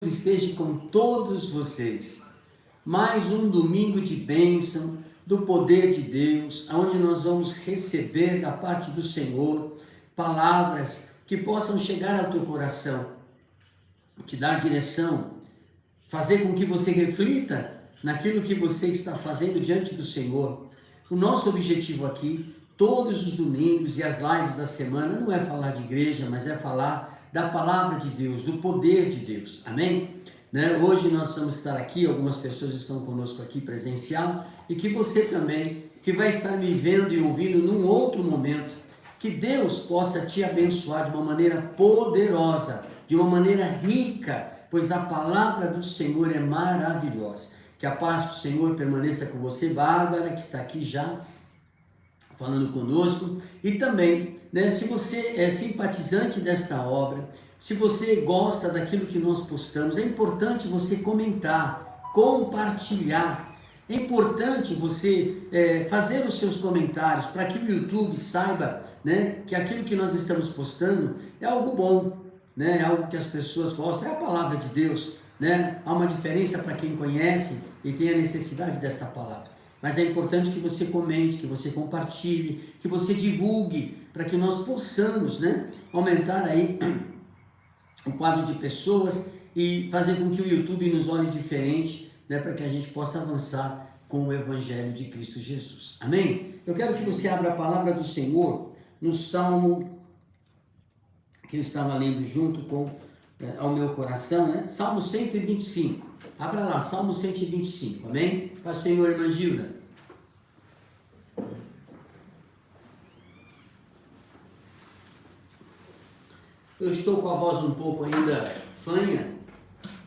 esteja com todos vocês. Mais um domingo de bênção, do poder de Deus, onde nós vamos receber da parte do Senhor palavras que possam chegar ao teu coração, te dar direção, fazer com que você reflita naquilo que você está fazendo diante do Senhor. O nosso objetivo aqui, todos os domingos e as lives da semana, não é falar de igreja, mas é falar da palavra de Deus, do poder de Deus, amém? Hoje nós vamos estar aqui, algumas pessoas estão conosco aqui presencial, e que você também, que vai estar me vendo e ouvindo num outro momento, que Deus possa te abençoar de uma maneira poderosa, de uma maneira rica, pois a palavra do Senhor é maravilhosa. Que a paz do Senhor permaneça com você, Bárbara, que está aqui já falando conosco, e também, se você é simpatizante desta obra, se você gosta daquilo que nós postamos, é importante você comentar, compartilhar, é importante você fazer os seus comentários, para que o YouTube saiba, que aquilo que nós estamos postando é algo bom, é algo que as pessoas gostam, é a palavra de Deus, há uma diferença para quem conhece e tem a necessidade dessa palavra. Mas é importante que você comente, que você compartilhe, que você divulgue, para que nós possamos, aumentar aí o quadro de pessoas e fazer com que o YouTube nos olhe diferente, para que a gente possa avançar com o Evangelho de Cristo Jesus. Amém? Eu quero que você abra a palavra do Senhor no Salmo, que eu estava lendo junto com ao meu coração, Salmo 125. Abra lá, Salmo 125, amém? Paz do Senhor, irmã Gilda. Eu estou com a voz um pouco ainda fanha,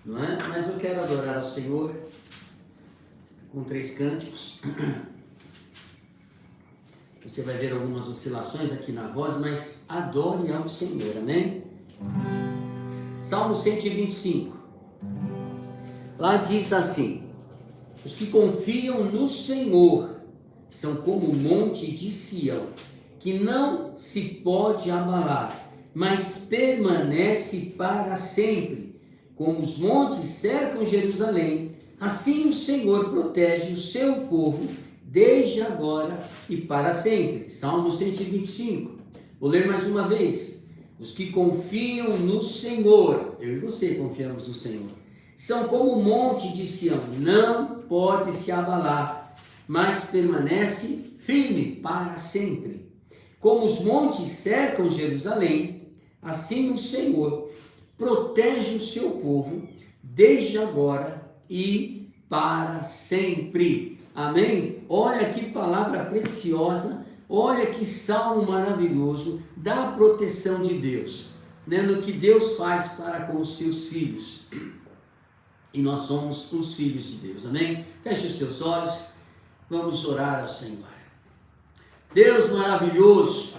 não é? Mas eu quero adorar ao Senhor com 3 cânticos. Você vai ver algumas oscilações aqui na voz, mas adore ao Senhor, amém? Salmo 125. Lá diz assim: os que confiam no Senhor são como o monte de Sião, que não se pode abalar, mas permanece para sempre. Como os montes cercam Jerusalém, assim o Senhor protege o seu povo desde agora e para sempre. Salmo 125. Vou ler mais uma vez. Os que confiam no Senhor, eu e você confiamos no Senhor, são como o monte de Sião, não pode se abalar, mas permanece firme para sempre. Como os montes cercam Jerusalém, assim o Senhor protege o seu povo desde agora e para sempre. Amém? Olha que palavra preciosa, olha que salmo maravilhoso da proteção de Deus, no que Deus faz para com os seus filhos. E nós somos os filhos de Deus, amém? Feche os teus olhos, vamos orar ao Senhor. Deus maravilhoso,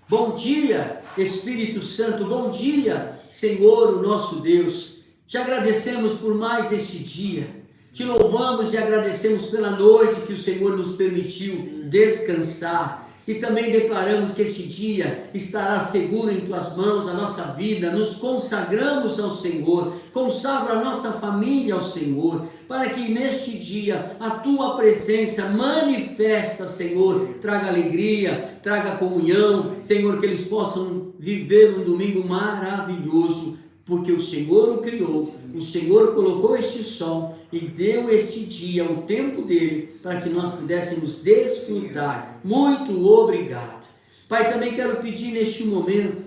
bom dia, Espírito Santo, bom dia, Senhor, o nosso Deus. Te agradecemos por mais este dia, te louvamos e agradecemos pela noite que o Senhor nos permitiu descansar. E também declaramos que este dia estará seguro em tuas mãos, a nossa vida, nos consagramos ao Senhor, consagra a nossa família ao Senhor, para que neste dia a tua presença manifesta, Senhor, traga alegria, traga comunhão, Senhor, que eles possam viver um domingo maravilhoso, porque o Senhor o criou, o Senhor colocou este sol e deu este dia, o tempo dele, para que nós pudéssemos desfrutar. Muito obrigado. Pai, também quero pedir neste momento,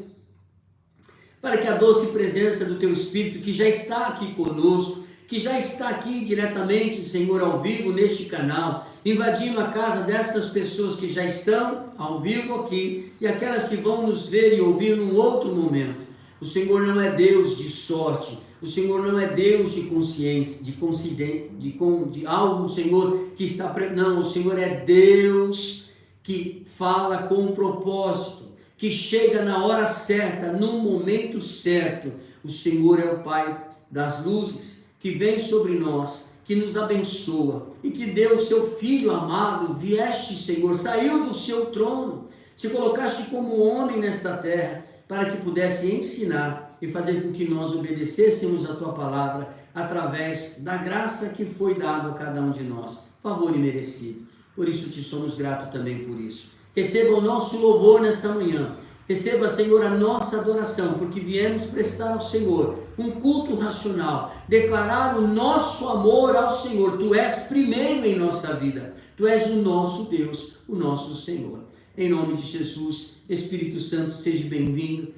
para que a doce presença do teu Espírito, que já está aqui conosco, que já está aqui diretamente, Senhor, ao vivo neste canal, invadindo a casa destas pessoas que já estão ao vivo aqui, e aquelas que vão nos ver e ouvir num outro momento. O Senhor não é Deus de sorte, o Senhor não é Deus de consciência, de algo, Senhor, que está... Não, o Senhor é Deus que fala com propósito, que chega na hora certa, no momento certo. O Senhor é o Pai das luzes, que vem sobre nós, que nos abençoa, e que deu o seu Filho amado, vieste, Senhor, saiu do seu trono, se colocaste como homem nesta terra, para que pudesse ensinar e fazer com que nós obedecêssemos a Tua palavra através da graça que foi dada a cada um de nós, favor imerecido. Por isso te somos gratos também por isso. Receba o nosso louvor nesta manhã. Receba, Senhor, a nossa adoração, porque viemos prestar ao Senhor um culto racional, declarar o nosso amor ao Senhor. Tu és primeiro em nossa vida. Tu és o nosso Deus, o nosso Senhor. Em nome de Jesus, Espírito Santo, seja bem-vindo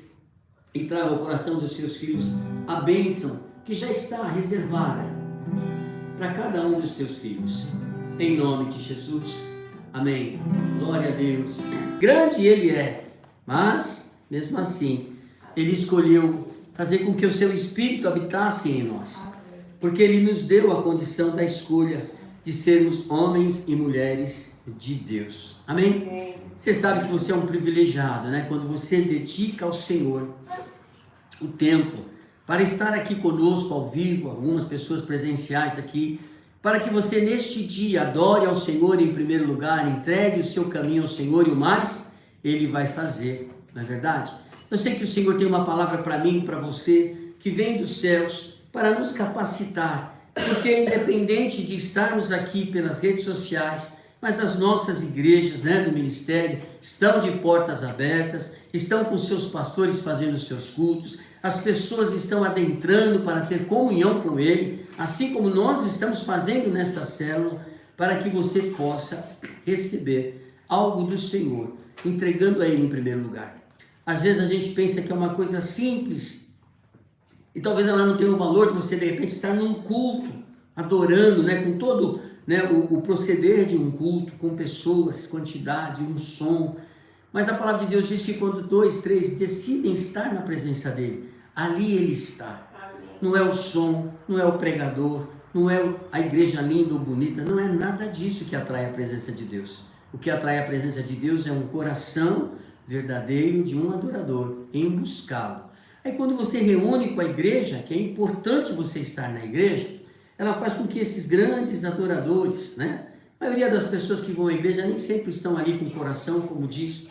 e traga ao coração dos seus filhos a bênção que já está reservada para cada um dos teus filhos. Em nome de Jesus. Amém. Glória a Deus. Grande Ele é, mas, mesmo assim, Ele escolheu fazer com que o seu Espírito habitasse em nós, porque Ele nos deu a condição da escolha de sermos homens e mulheres de Deus. Amém? Você sabe que você é um privilegiado, né? Quando você dedica ao Senhor o tempo para estar aqui conosco ao vivo, algumas pessoas presenciais aqui, para que você neste dia adore ao Senhor em primeiro lugar, entregue o seu caminho ao Senhor e o mais Ele vai fazer, não é verdade? Eu sei que o Senhor tem uma palavra para mim, para você, que vem dos céus para nos capacitar, porque independente de estarmos aqui pelas redes sociais, mas as nossas igrejas, né, do ministério estão de portas abertas, estão com seus pastores fazendo seus cultos, as pessoas estão adentrando para ter comunhão com Ele, assim como nós estamos fazendo nesta célula, para que você possa receber algo do Senhor, entregando a Ele em primeiro lugar. Às vezes a gente pensa que é uma coisa simples, e talvez ela não tenha o valor de você de repente estar num culto, adorando, né, com todo, né, o proceder de um culto, com pessoas, quantidade, um som. Mas a palavra de Deus diz que quando 2, 3 decidem estar na presença dEle, ali Ele está. Não é o som, não é o pregador, não é a igreja linda ou bonita, não é nada disso que atrai a presença de Deus. O que atrai a presença de Deus é um coração verdadeiro de um adorador em buscá-lo. Aí quando você reúne com a igreja, que é importante você estar na igreja, ela faz com que esses grandes adoradores, né? A maioria das pessoas que vão à igreja nem sempre estão ali com o coração, como diz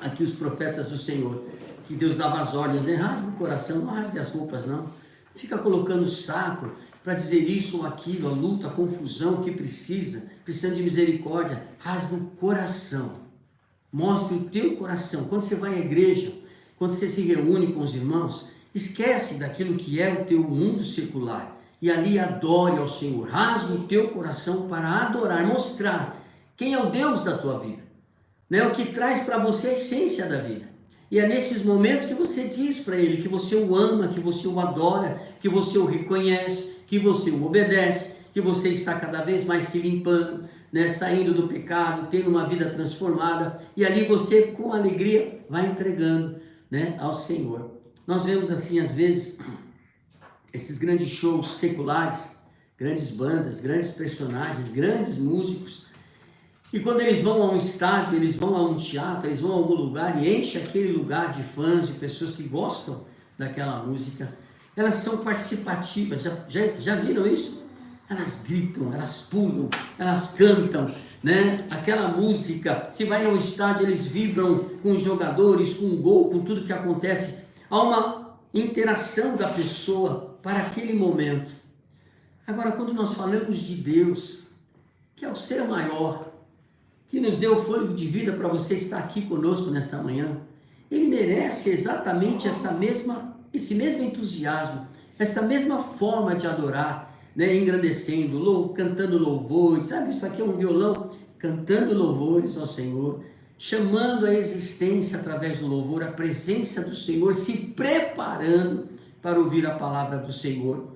aqui os profetas do Senhor, que Deus dava as ordens, né? Rasgue o coração, não rasgue as roupas, não. Fica colocando saco para dizer isso ou aquilo, a luta, a confusão que precisando de misericórdia. Rasgue o coração. Mostre o teu coração. Quando você vai à igreja, quando você se reúne com os irmãos, esquece daquilo que é o teu mundo secular e ali adore ao Senhor. Rasgue o teu coração para adorar, mostrar quem é o Deus da tua vida, né? O que traz para você a essência da vida. E é nesses momentos que você diz para Ele que você o ama, que você o adora, que você o reconhece, que você o obedece, que você está cada vez mais se limpando, né, saindo do pecado, tendo uma vida transformada, e ali você com alegria vai entregando, né, ao Senhor. Nós vemos assim às vezes esses grandes shows seculares, grandes bandas, grandes personagens, grandes músicos, e quando eles vão a um estádio, eles vão a um teatro, eles vão a algum lugar e enche aquele lugar de fãs, de pessoas que gostam daquela música, elas são participativas, já viram isso? Elas gritam, elas pulam, elas cantam, né? Aquela música, se vai ao estádio, eles vibram com os jogadores, com o gol, com tudo que acontece. Há uma interação da pessoa para aquele momento. Agora, quando nós falamos de Deus, que é o ser maior, que nos deu o fôlego de vida para você estar aqui conosco nesta manhã, Ele merece exatamente esse mesmo entusiasmo, essa mesma forma de adorar, né, engrandecendo, cantando louvores, sabe, isso aqui é um violão, cantando louvores ao Senhor, chamando a existência através do louvor, a presença do Senhor, se preparando para ouvir a palavra do Senhor,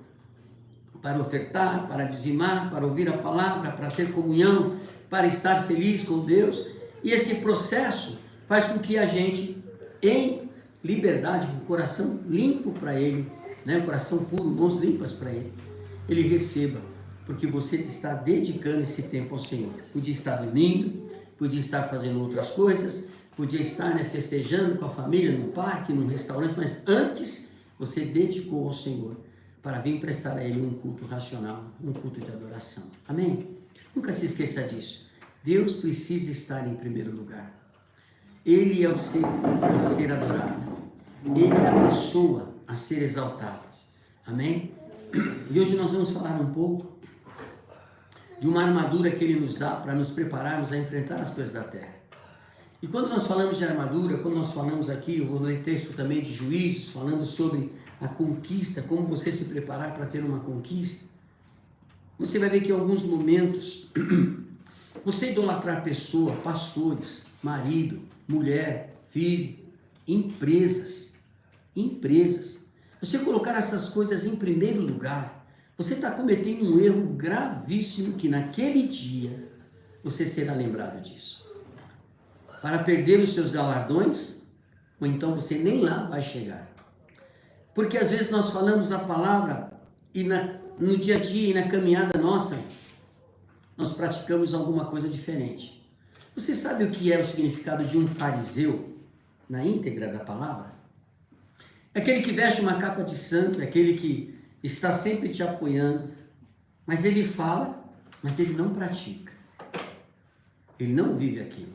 para ofertar, para dizimar, para ouvir a palavra, para ter comunhão, para estar feliz com Deus. E esse processo faz com que a gente, em liberdade, com o coração limpo para Ele, né, coração puro, mãos limpas para Ele receba, porque você está dedicando esse tempo ao Senhor. Podia estar dormindo, podia estar fazendo outras coisas, podia estar, né, festejando com a família, num parque, num restaurante, mas antes você dedicou ao Senhor para vir prestar a Ele um culto racional, um culto de adoração. Amém? Nunca se esqueça disso. Deus precisa estar em primeiro lugar. Ele é o ser a ser adorado. Ele é a pessoa a ser exaltado. Amém? E hoje nós vamos falar um pouco de uma armadura que Ele nos dá para nos prepararmos a enfrentar as coisas da terra. E quando nós falamos de armadura, quando nós falamos aqui, eu vou ler texto também de Juízes, falando sobre a conquista, como você se preparar para ter uma conquista, você vai ver que em alguns momentos, você idolatrar pessoa, pastores, marido, mulher, filho, empresas, você colocar essas coisas em primeiro lugar, você está cometendo um erro gravíssimo que naquele dia você será lembrado disso. Para perder os seus galardões, ou então você nem lá vai chegar. Porque às vezes nós falamos a palavra e no dia a dia e na caminhada nossa, nós praticamos alguma coisa diferente. Você sabe o que é o significado de um fariseu na íntegra da palavra? É aquele que veste uma capa de santo, é aquele que está sempre te apoiando, mas ele fala, mas ele não pratica. Ele não vive aquilo.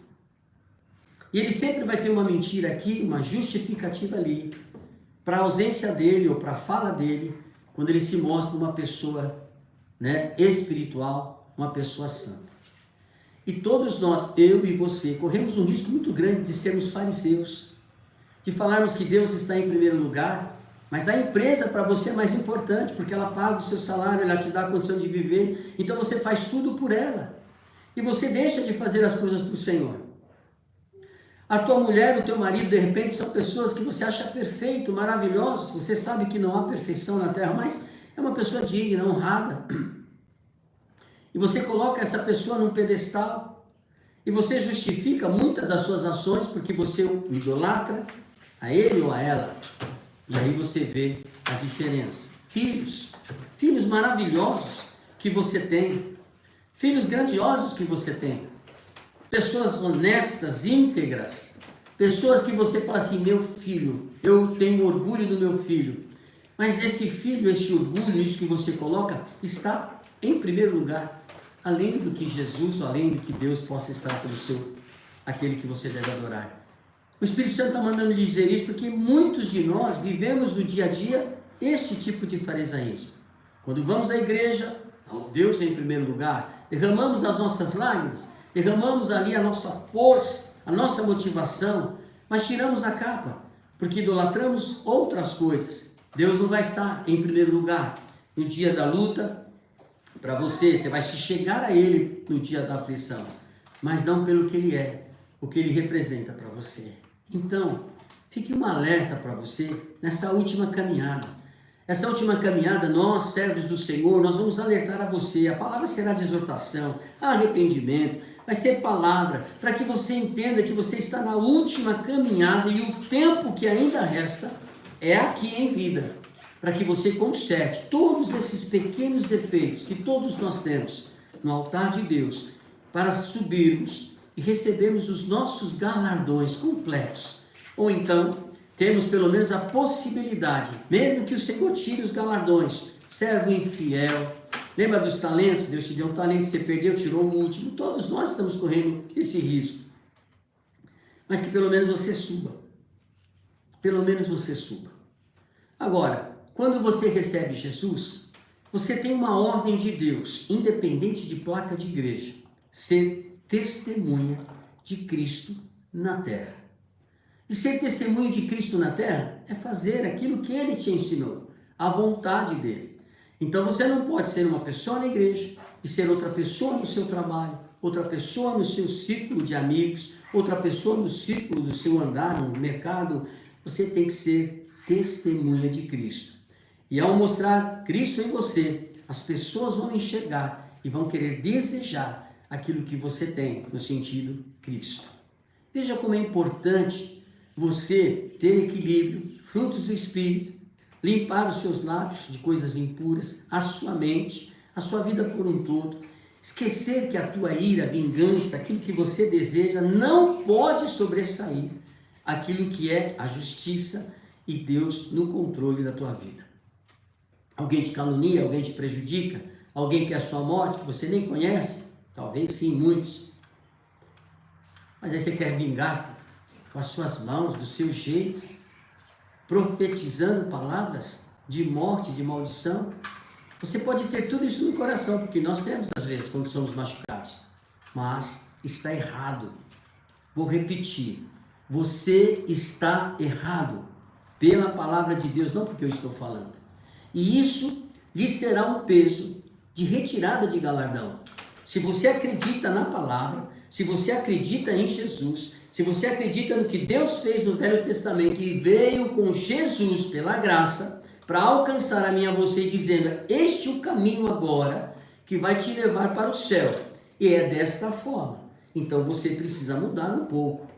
E ele sempre vai ter uma mentira aqui, uma justificativa ali, para a ausência dele ou para a fala dele, quando ele se mostra uma pessoa, espiritual, uma pessoa santa. E todos nós, eu e você, corremos um risco muito grande de sermos fariseus, de falarmos que Deus está em primeiro lugar, mas a empresa para você é mais importante, porque ela paga o seu salário, ela te dá a condição de viver, então você faz tudo por ela, e você deixa de fazer as coisas para o Senhor. A tua mulher, o teu marido, de repente, são pessoas que você acha perfeito, maravilhosos, você sabe que não há perfeição na terra, mas é uma pessoa digna, honrada, e você coloca essa pessoa num pedestal, e você justifica muitas das suas ações, porque você o idolatra, a ele ou a ela, e aí você vê a diferença. Filhos maravilhosos que você tem, filhos grandiosos que você tem, pessoas honestas, íntegras, pessoas que você fala assim, meu filho, eu tenho orgulho do meu filho, mas esse filho, esse orgulho, isso que você coloca, está em primeiro lugar, além do que Jesus, além do que Deus possa estar pelo aquele que você deve adorar. O Espírito Santo está mandando lhe dizer isso porque muitos de nós vivemos no dia a dia este tipo de farisaísmo. Quando vamos à igreja, Deus é em primeiro lugar, derramamos as nossas lágrimas, derramamos ali a nossa força, a nossa motivação, mas tiramos a capa, porque idolatramos outras coisas. Deus não vai estar em primeiro lugar no dia da luta para você vai se chegar a Ele no dia da aflição, mas não pelo que Ele é, o que Ele representa para você. Então, fique um alerta para você nessa última caminhada. Essa última caminhada, nós, servos do Senhor, nós vamos alertar a você. A palavra será de exortação, arrependimento, vai ser palavra para que você entenda que você está na última caminhada e o tempo que ainda resta é aqui em vida, para que você conserte todos esses pequenos defeitos que todos nós temos no altar de Deus, para subirmos e recebermos os nossos galardões completos, ou então temos pelo menos a possibilidade, mesmo que o Senhor tire os galardões, servo infiel. Lembra dos talentos? Deus te deu um talento, você perdeu, tirou o último. Todos nós estamos correndo esse risco. Mas que pelo menos você suba. Pelo menos você suba. Agora, quando você recebe Jesus, você tem uma ordem de Deus, independente de placa de igreja, ser testemunha de Cristo na terra. E ser testemunho de Cristo na terra é fazer aquilo que Ele te ensinou, a vontade dEle. Então você não pode ser uma pessoa na igreja e ser outra pessoa no seu trabalho, outra pessoa no seu círculo de amigos, outra pessoa no círculo do seu andar no mercado. Você tem que ser testemunha de Cristo. E ao mostrar Cristo em você, as pessoas vão enxergar e vão querer desejar aquilo que você tem, no sentido Cristo. Veja como é importante você ter equilíbrio, frutos do Espírito, limpar os seus lábios de coisas impuras, a sua mente, a sua vida por um todo, esquecer que a tua ira, vingança, aquilo que você deseja, não pode sobressair aquilo que é a justiça e Deus no controle da tua vida. Alguém te calunia, alguém te prejudica, alguém quer a sua morte, que você nem conhece, talvez sim, muitos, mas aí você quer vingar com as suas mãos, do seu jeito. profetizando palavras de morte, de maldição. Você pode ter tudo isso no coração, porque nós temos às vezes quando somos machucados, mas está errado. Vou repetir, você está errado pela palavra de Deus, não porque eu estou falando. E isso lhe será um peso de retirada de galardão. Se você acredita na palavra, se você acredita em Jesus, se você acredita no que Deus fez no Velho Testamento e veio com Jesus pela graça para alcançar a mim e a você, dizendo: este é o caminho agora que vai te levar para o céu. E é desta forma. Então você precisa mudar um pouco.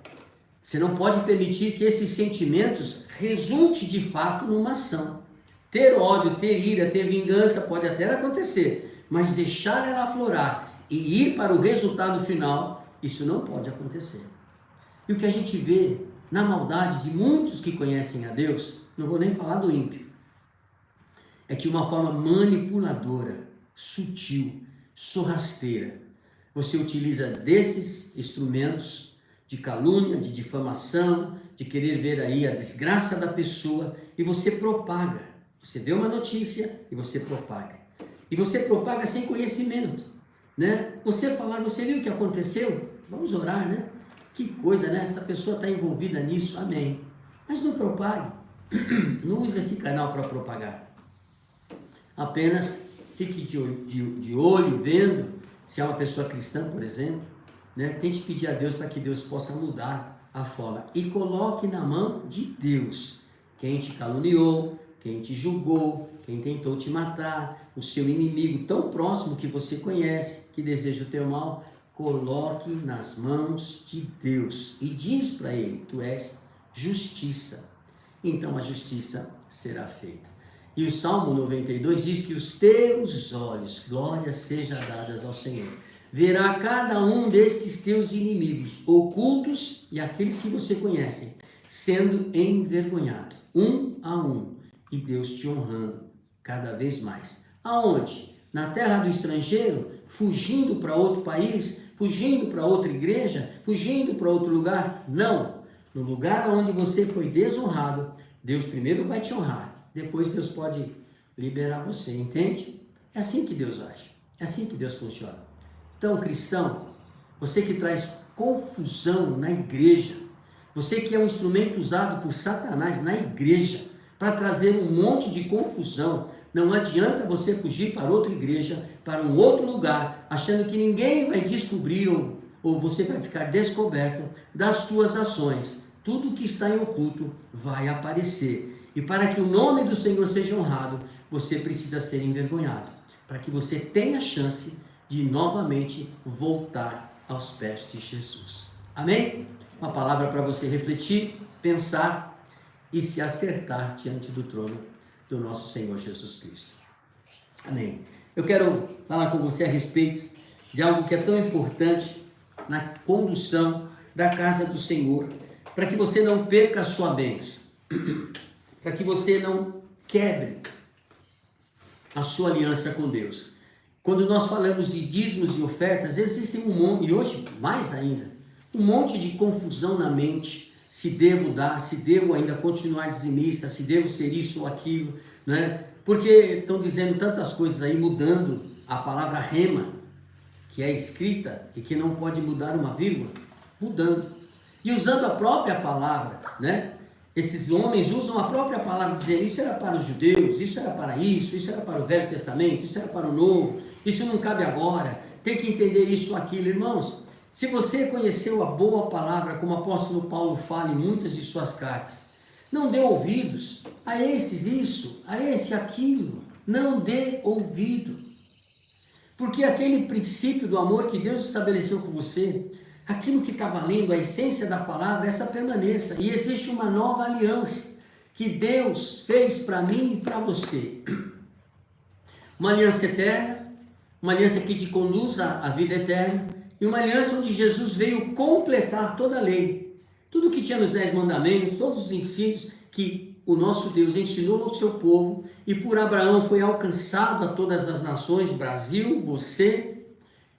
Você não pode permitir que esses sentimentos resultem de fato numa ação. Ter ódio, ter ira, ter vingança pode até acontecer, mas deixar ela aflorar e ir para o resultado final, isso não pode acontecer. E o que a gente vê na maldade de muitos que conhecem a Deus, não vou nem falar do ímpio, é que uma forma manipuladora, sutil, sorrateira, você utiliza desses instrumentos de calúnia, de difamação, de querer ver aí a desgraça da pessoa, e você propaga. Você vê uma notícia e você propaga. E você propaga sem conhecimento, né? Você falar: você viu o que aconteceu? Vamos orar, né? Que coisa, né? Essa pessoa está envolvida nisso, amém. Mas não propague. Não use esse canal para propagar. Apenas fique de olho, vendo se é uma pessoa cristã, por exemplo, né? Tente pedir a Deus para que Deus possa mudar a forma. E coloque na mão de Deus quem te caluniou, quem te julgou, quem tentou te matar, o seu inimigo tão próximo que você conhece, que deseja o teu mal. Coloque nas mãos de Deus e diz para ele: tu és justiça. Então a justiça será feita. E o Salmo 92 diz que os teus olhos, glórias sejam dadas ao Senhor, verá cada um destes teus inimigos, ocultos e aqueles que você conhece, sendo envergonhado, um a um, e Deus te honrando cada vez mais. Aonde? Na terra do estrangeiro, fugindo para outro país, fugindo para outra igreja, fugindo para outro lugar? Não. No lugar onde você foi desonrado, Deus primeiro vai te honrar, depois Deus pode liberar você, entende? É assim que Deus age, é assim que Deus funciona. Então, cristão, você que traz confusão na igreja, você que é um instrumento usado por Satanás na igreja para trazer um monte de confusão, não adianta você fugir para outra igreja, para um outro lugar, achando que ninguém vai descobrir ou você vai ficar descoberto das tuas ações. Tudo que está em oculto vai aparecer. E para que o nome do Senhor seja honrado, você precisa ser envergonhado, para que você tenha chance de novamente voltar aos pés de Jesus. Amém? Uma palavra para você refletir, pensar e se acertar diante do trono do nosso Senhor Jesus Cristo. Amém. Eu quero falar com você a respeito de algo que é tão importante na condução da casa do Senhor, para que você não perca a sua bênção, para que você não quebre a sua aliança com Deus. Quando nós falamos de dízimos e ofertas, existem um monte, e hoje mais ainda, um monte de confusão na mente. Se devo dar, se devo ainda continuar dizimista, se devo ser isso ou aquilo, né? Porque estão dizendo tantas coisas aí, mudando a palavra rema, que é escrita e que não pode mudar uma vírgula, mudando. E usando a própria palavra, né? Esses homens usam a própria palavra, dizendo: isso era para os judeus, isso era para isso era para o Velho Testamento, isso era para o Novo, isso não cabe agora, tem que entender isso ou aquilo. Irmãos, se você conheceu a boa palavra, como o apóstolo Paulo fala em muitas de suas cartas, não dê ouvidos a esses isso, a esse aquilo, não dê ouvido. Porque aquele princípio do amor que Deus estabeleceu com você, aquilo que está valendo, a essência da palavra, essa permaneça. E existe uma nova aliança que Deus fez para mim e para você. Uma aliança eterna, uma aliança que te conduz à vida eterna, e uma aliança onde Jesus veio completar toda a lei. Tudo que tinha nos 10 mandamentos, todos os ensinos que o nosso Deus ensinou ao seu povo, e por Abraão foi alcançado a todas as nações, Brasil, você,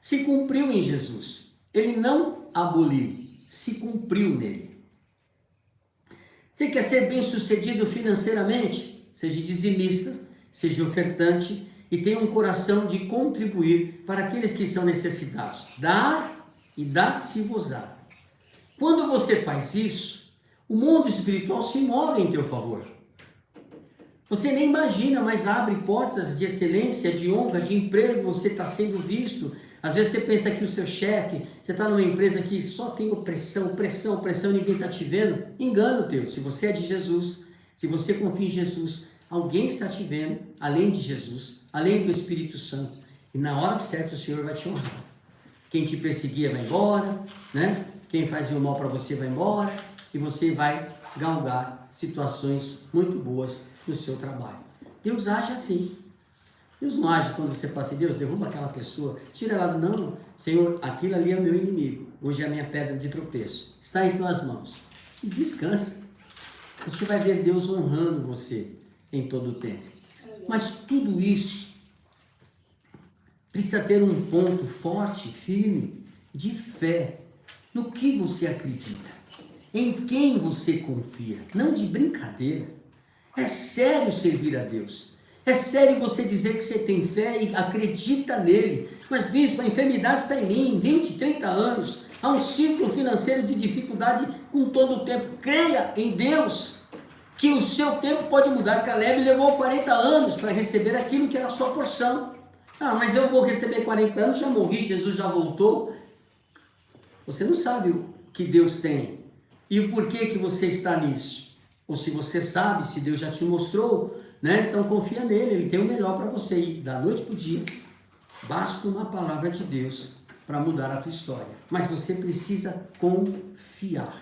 se cumpriu em Jesus. Ele não aboliu, se cumpriu nele. Você quer ser bem-sucedido financeiramente? Seja dizimista, seja ofertante e tenha um coração de contribuir para aqueles que são necessitados. Dar e dar-se-vos-á. Quando você faz isso, o mundo espiritual se move em teu favor. Você nem imagina, mas abre portas de excelência, de honra, de emprego, você está sendo visto. Às vezes você pensa que o seu chefe, você está numa empresa que só tem opressão, opressão, opressão, ninguém está te vendo. Engano teu, se você é de Jesus, se você confia em Jesus, alguém está te vendo, além de Jesus, além do Espírito Santo. E na hora certa o Senhor vai te honrar. Quem te perseguia vai embora, né? Quem fazia o mal para você vai embora, e você vai galgar situações muito boas no seu trabalho. Deus age assim. Deus não age quando você fala assim, Deus, derruba aquela pessoa, tira ela. Não, Senhor, aquilo ali é o meu inimigo, hoje é a minha pedra de tropeço, está em tuas mãos. E descansa. Você vai ver Deus honrando você em todo o tempo. Mas tudo isso precisa ter um ponto forte, firme, de fé no que você acredita, em quem você confia, não de brincadeira. É sério servir a Deus. É sério você dizer que você tem fé e acredita nele. Mas, bispo, a enfermidade está em mim, 20, 30 anos. Há um ciclo financeiro de dificuldade com todo o tempo. Creia em Deus, que o seu tempo pode mudar. Caleb levou 40 anos para receber aquilo que era a sua porção. Ah, mas eu vou receber 40 anos, já morri, Jesus já voltou. Você não sabe o que Deus tem e o porquê que você está nisso. Ou se você sabe, se Deus já te mostrou, né? Então confia nele, ele tem o melhor para você. E da noite para o dia, basta uma palavra de Deus para mudar a tua história. Mas você precisa confiar.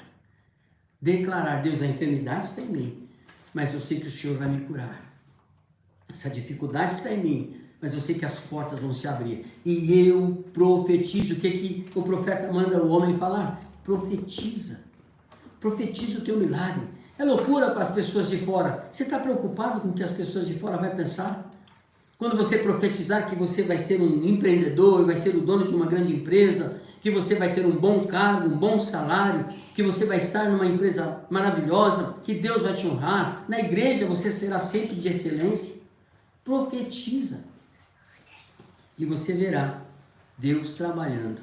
Declarar, Deus, a enfermidade está em mim, mas eu sei que o Senhor vai me curar. Essa dificuldade está em mim, mas eu sei que as portas vão se abrir. E eu profetizo. O que o profeta manda o homem falar? Profetiza. Profetiza o teu milagre. É loucura para as pessoas de fora. Você está preocupado com o que as pessoas de fora vão pensar? Quando você profetizar que você vai ser um empreendedor, vai ser o dono de uma grande empresa, que você vai ter um bom cargo, um bom salário, que você vai estar numa empresa maravilhosa, que Deus vai te honrar, na igreja você será sempre de excelência. Profetiza. E você verá Deus trabalhando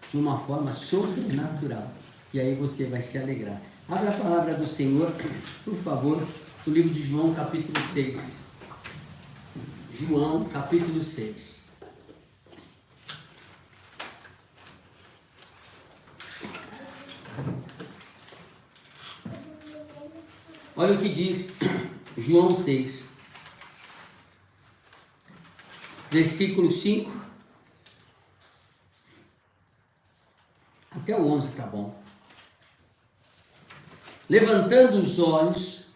de uma forma sobrenatural. E aí você vai se alegrar. Abra a palavra do Senhor, por favor, no livro de João, capítulo 6. João, capítulo 6. Olha o que diz João 6, versículo 5 até o 11, tá bom? Levantando os olhos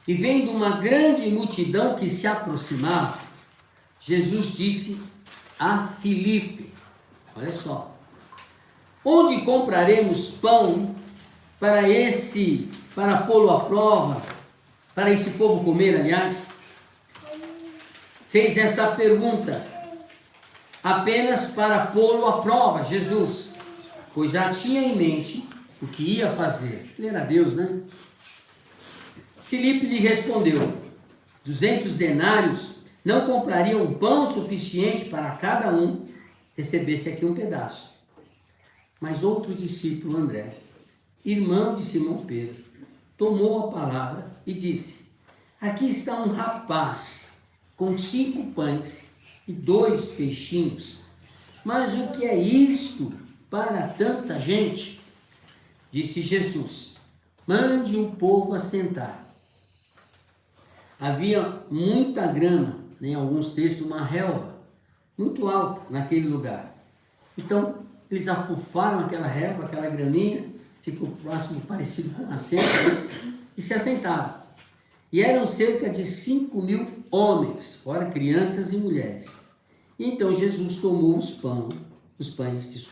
e vendo uma grande multidão que se aproximava, Jesus disse a Filipe, olha só, onde compraremos pão para pô-lo à prova, para esse povo comer, aliás? Fez essa pergunta apenas para pô-lo à prova, Jesus, pois já tinha em mente o que ia fazer. Ele era Deus, né? Filipe lhe respondeu, 200 denários não comprariam pão suficiente para cada um recebesse aqui um pedaço. Mas outro discípulo, André, irmão de Simão Pedro, tomou a palavra e disse, aqui está um rapaz com 5 pães e 2 peixinhos, mas o que é isto para tanta gente? Disse Jesus, mande o povo assentar. Havia muita grama, em alguns textos uma relva, muito alta naquele lugar. Então, eles afufaram aquela relva, aquela graminha, ficou próximo, parecido com uma assento, e se assentaram. E eram cerca de 5.000 homens, fora crianças e mulheres. E então Jesus tomou os pães,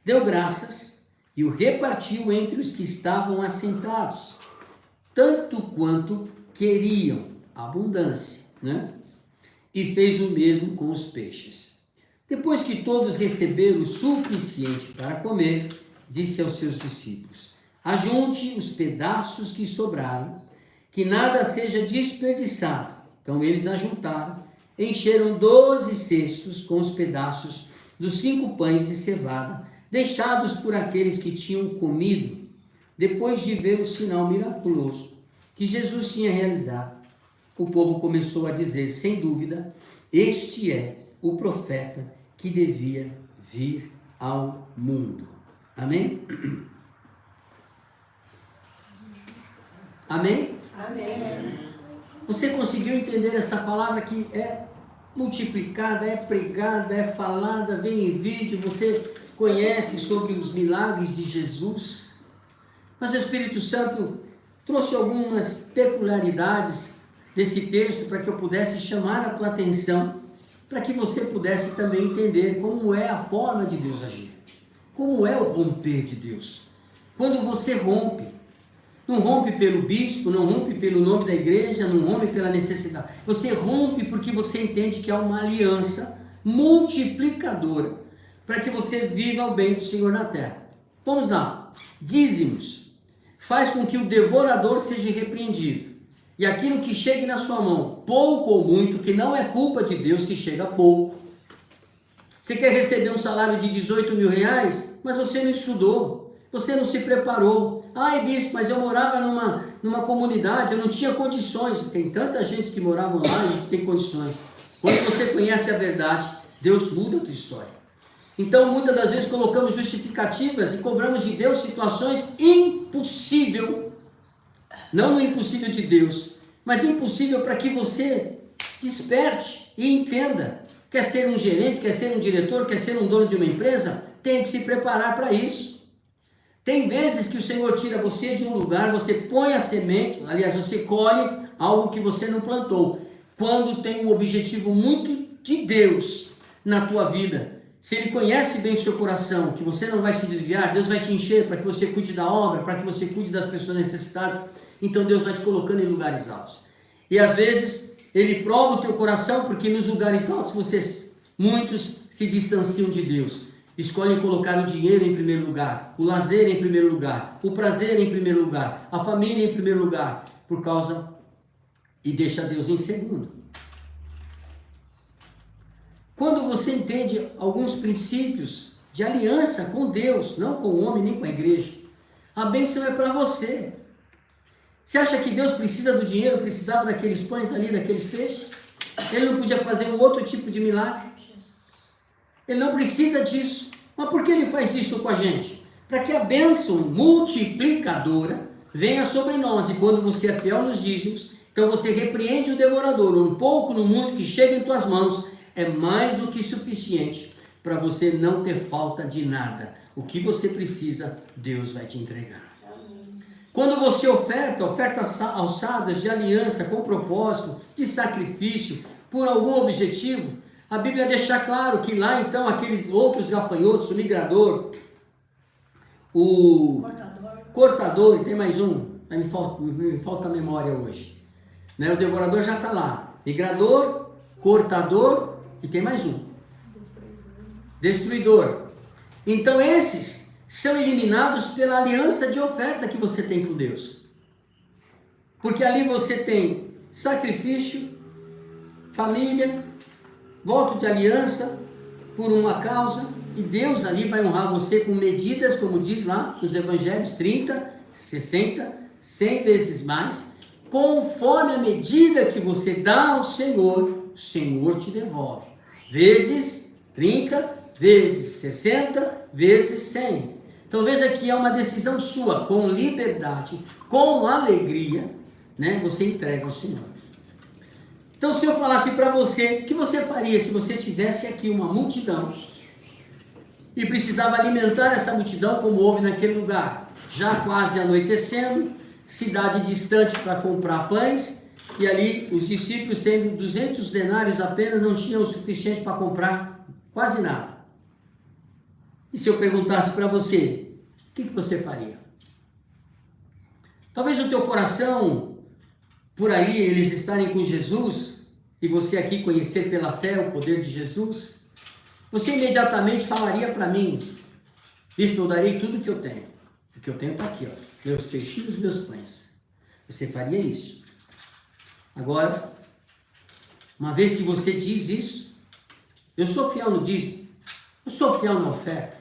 deu graças e o repartiu entre os que estavam assentados, tanto quanto queriam, abundância, né? E fez o mesmo com os peixes. Depois que todos receberam o suficiente para comer, disse aos seus discípulos, Ajunte os pedaços que sobraram, que nada seja desperdiçado. Então eles ajuntaram, encheram 12 cestos com os pedaços dos 5 pães de cevada, deixados por aqueles que tinham comido, depois de ver o sinal miraculoso que Jesus tinha realizado. O povo começou a dizer, sem dúvida, este é o profeta que devia vir ao mundo. Amém? Amém? Amém. Você conseguiu entender essa palavra que é multiplicada, é pregada, é falada, vem em vídeo, você conhece sobre os milagres de Jesus? Mas o Espírito Santo trouxe algumas peculiaridades desse texto para que eu pudesse chamar a tua atenção, para que você pudesse também entender como é a forma de Deus agir, como é o romper de Deus. Quando você rompe, não rompe pelo bispo, não rompe pelo nome da igreja, não rompe pela necessidade. Você rompe porque você entende que há uma aliança multiplicadora para que você viva o bem do Senhor na terra. Vamos lá. Dízimos faz com que o devorador seja repreendido. E aquilo que chegue na sua mão, pouco ou muito, que não é culpa de Deus se chega pouco. Você quer receber um salário de 18 mil reais, mas você não estudou, você não se preparou. Ai, bispo, mas eu morava numa comunidade, eu não tinha condições. Tem tanta gente que morava lá e tem condições. Quando você conhece a verdade, Deus muda a tua história. Então, muitas das vezes colocamos justificativas e cobramos de Deus situações impossíveis. Não no impossível de Deus, mas impossível para que você desperte e entenda. Quer ser um gerente, quer ser um diretor, quer ser um dono de uma empresa? Tem que se preparar para isso. Tem vezes que o Senhor tira você de um lugar, você põe a semente, aliás, você colhe algo que você não plantou. Quando tem um objetivo muito de Deus na tua vida, se Ele conhece bem o seu coração, que você não vai se desviar, Deus vai te encher para que você cuide da obra, para que você cuide das pessoas necessitadas. Então Deus vai te colocando em lugares altos. E às vezes Ele prova o teu coração, porque nos lugares altos muitos se distanciam de Deus. Escolhem colocar o dinheiro em primeiro lugar, o lazer em primeiro lugar, o prazer em primeiro lugar, a família em primeiro lugar, e deixa Deus em segundo. Quando você entende alguns princípios de aliança com Deus, não com o homem nem com a igreja, a bênção é para você. Você acha que Deus precisa do dinheiro, precisava daqueles pães ali, daqueles peixes? Ele não podia fazer um outro tipo de milagre? Ele não precisa disso. Mas por que Ele faz isso com a gente? Para que a bênção multiplicadora venha sobre nós. E quando você é fiel nos dízimos, então você repreende o devorador. Um pouco no muito que chega em tuas mãos é mais do que suficiente para você não ter falta de nada. O que você precisa, Deus vai te entregar. Quando você ofertas alçadas de aliança com propósito, de sacrifício, por algum objetivo, a Bíblia deixa claro que lá então aqueles outros gafanhotos, o migrador, o cortador, e tem mais um, me falta a memória hoje, né? O devorador já está lá, migrador, cortador e tem mais um, destruidor. Então esses são eliminados pela aliança de oferta que você tem com Deus. Porque ali você tem sacrifício, família, voto de aliança por uma causa, e Deus ali vai honrar você com medidas, como diz lá nos evangelhos, 30, 60, 100 vezes mais, conforme a medida que você dá ao Senhor, o Senhor te devolve. Vezes 30, vezes 60, vezes 100. Então veja que é uma decisão sua, com liberdade, com alegria, né? Você entrega ao Senhor. Então se eu falasse para você, o que você faria se você tivesse aqui uma multidão e precisava alimentar essa multidão como houve naquele lugar, já quase anoitecendo, cidade distante para comprar pães, e ali os discípulos tendo 200 denários apenas, não tinham o suficiente para comprar quase nada. E se eu perguntasse para você, o que você faria? Talvez o teu coração, por aí, eles estarem com Jesus, e você aqui conhecer pela fé o poder de Jesus, você imediatamente falaria para mim, bispo, eu darei tudo que eu tenho. O que eu tenho está aqui, ó. meus peixinhos, meus pães. Você faria isso. Agora, uma vez que você diz isso, eu sou fiel no dízimo, eu sou fiel na oferta.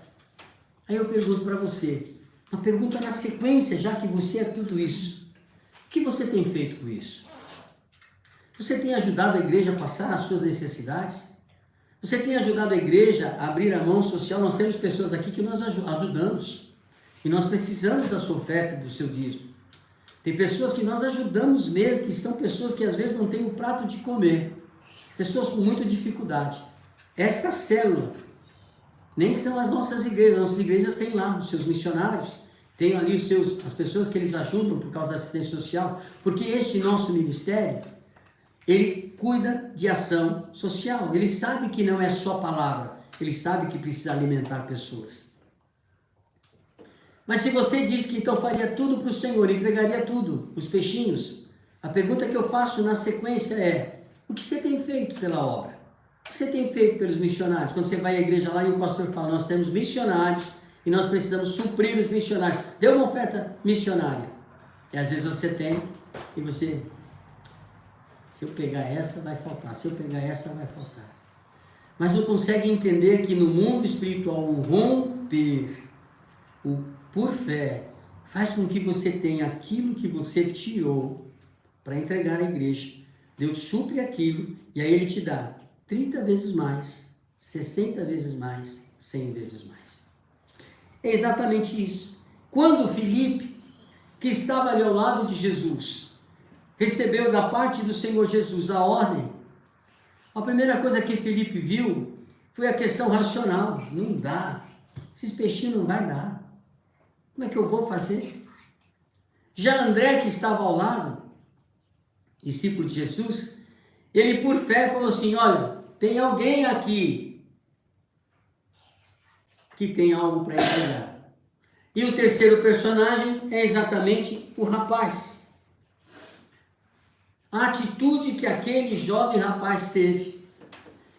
Aí eu pergunto para você, uma pergunta na sequência, já que você é tudo isso. O que você tem feito com isso? Você tem ajudado a igreja a passar as suas necessidades? Você tem ajudado a igreja a abrir a mão social? Nós temos pessoas aqui que nós ajudamos. E nós precisamos da sua oferta e do seu dízimo. Tem pessoas que nós ajudamos mesmo, que são pessoas que às vezes não têm um prato de comer. Pessoas com muita dificuldade. Esta célula nem são as nossas igrejas têm lá os seus missionários, tem ali as pessoas que eles ajudam por causa da assistência social, porque este nosso ministério, ele cuida de ação social, ele sabe que não é só palavra, ele sabe que precisa alimentar pessoas. Mas se você diz que então faria tudo para o Senhor, entregaria tudo, os peixinhos, a pergunta que eu faço na sequência é, o que você tem feito pela obra? O que você tem feito pelos missionários? Quando você vai à igreja lá e o pastor fala, nós temos missionários e nós precisamos suprir os missionários. Dê uma oferta missionária. E às vezes você tem e você, se eu pegar essa vai faltar, se eu pegar essa vai faltar. Mas não consegue entender que no mundo espiritual o romper, o por fé, faz com que você tenha aquilo que você tirou para entregar à igreja. Deus supre aquilo e aí Ele te dá 30 vezes mais, 60 vezes mais, 100 vezes mais. É exatamente isso. Quando Filipe, que estava ali ao lado de Jesus, recebeu da parte do Senhor Jesus a ordem, a primeira coisa que Filipe viu foi a questão racional. Não dá, esses peixinhos não vai dar. Como é que eu vou fazer? Já André, que estava ao lado, discípulo de Jesus, ele por fé falou assim, olha, tem alguém aqui que tem algo para entregar. E o terceiro personagem é exatamente o rapaz. A atitude que aquele jovem rapaz teve.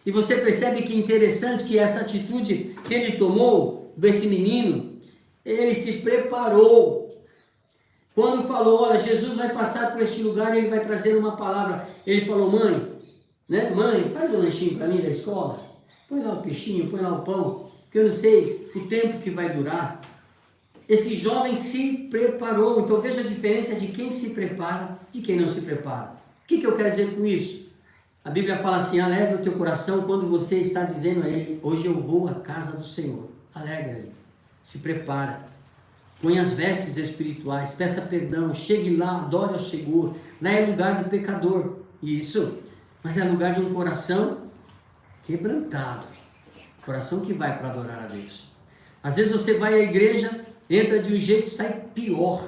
E você percebe que interessante que essa atitude que ele tomou, desse menino, ele se preparou. Quando falou, olha, Jesus vai passar por este lugar e ele vai trazer uma palavra. Ele falou, mãe, mãe, faz um lanchinho para mim da escola. Põe lá o peixinho, põe lá o pão, que eu não sei o tempo que vai durar. Esse jovem se preparou. Então veja a diferença de quem se prepara e quem não se prepara. O que eu quero dizer com isso? A Bíblia fala assim, alegra o teu coração quando você está dizendo a ele, hoje eu vou à casa do Senhor. Alegra ele, se prepara. Põe as vestes espirituais, peça perdão, chegue lá, adore ao Senhor. Lá é lugar do pecador, isso, mas é lugar de um coração quebrantado, coração que vai para adorar a Deus. Às vezes você vai à igreja, entra de um jeito e sai pior,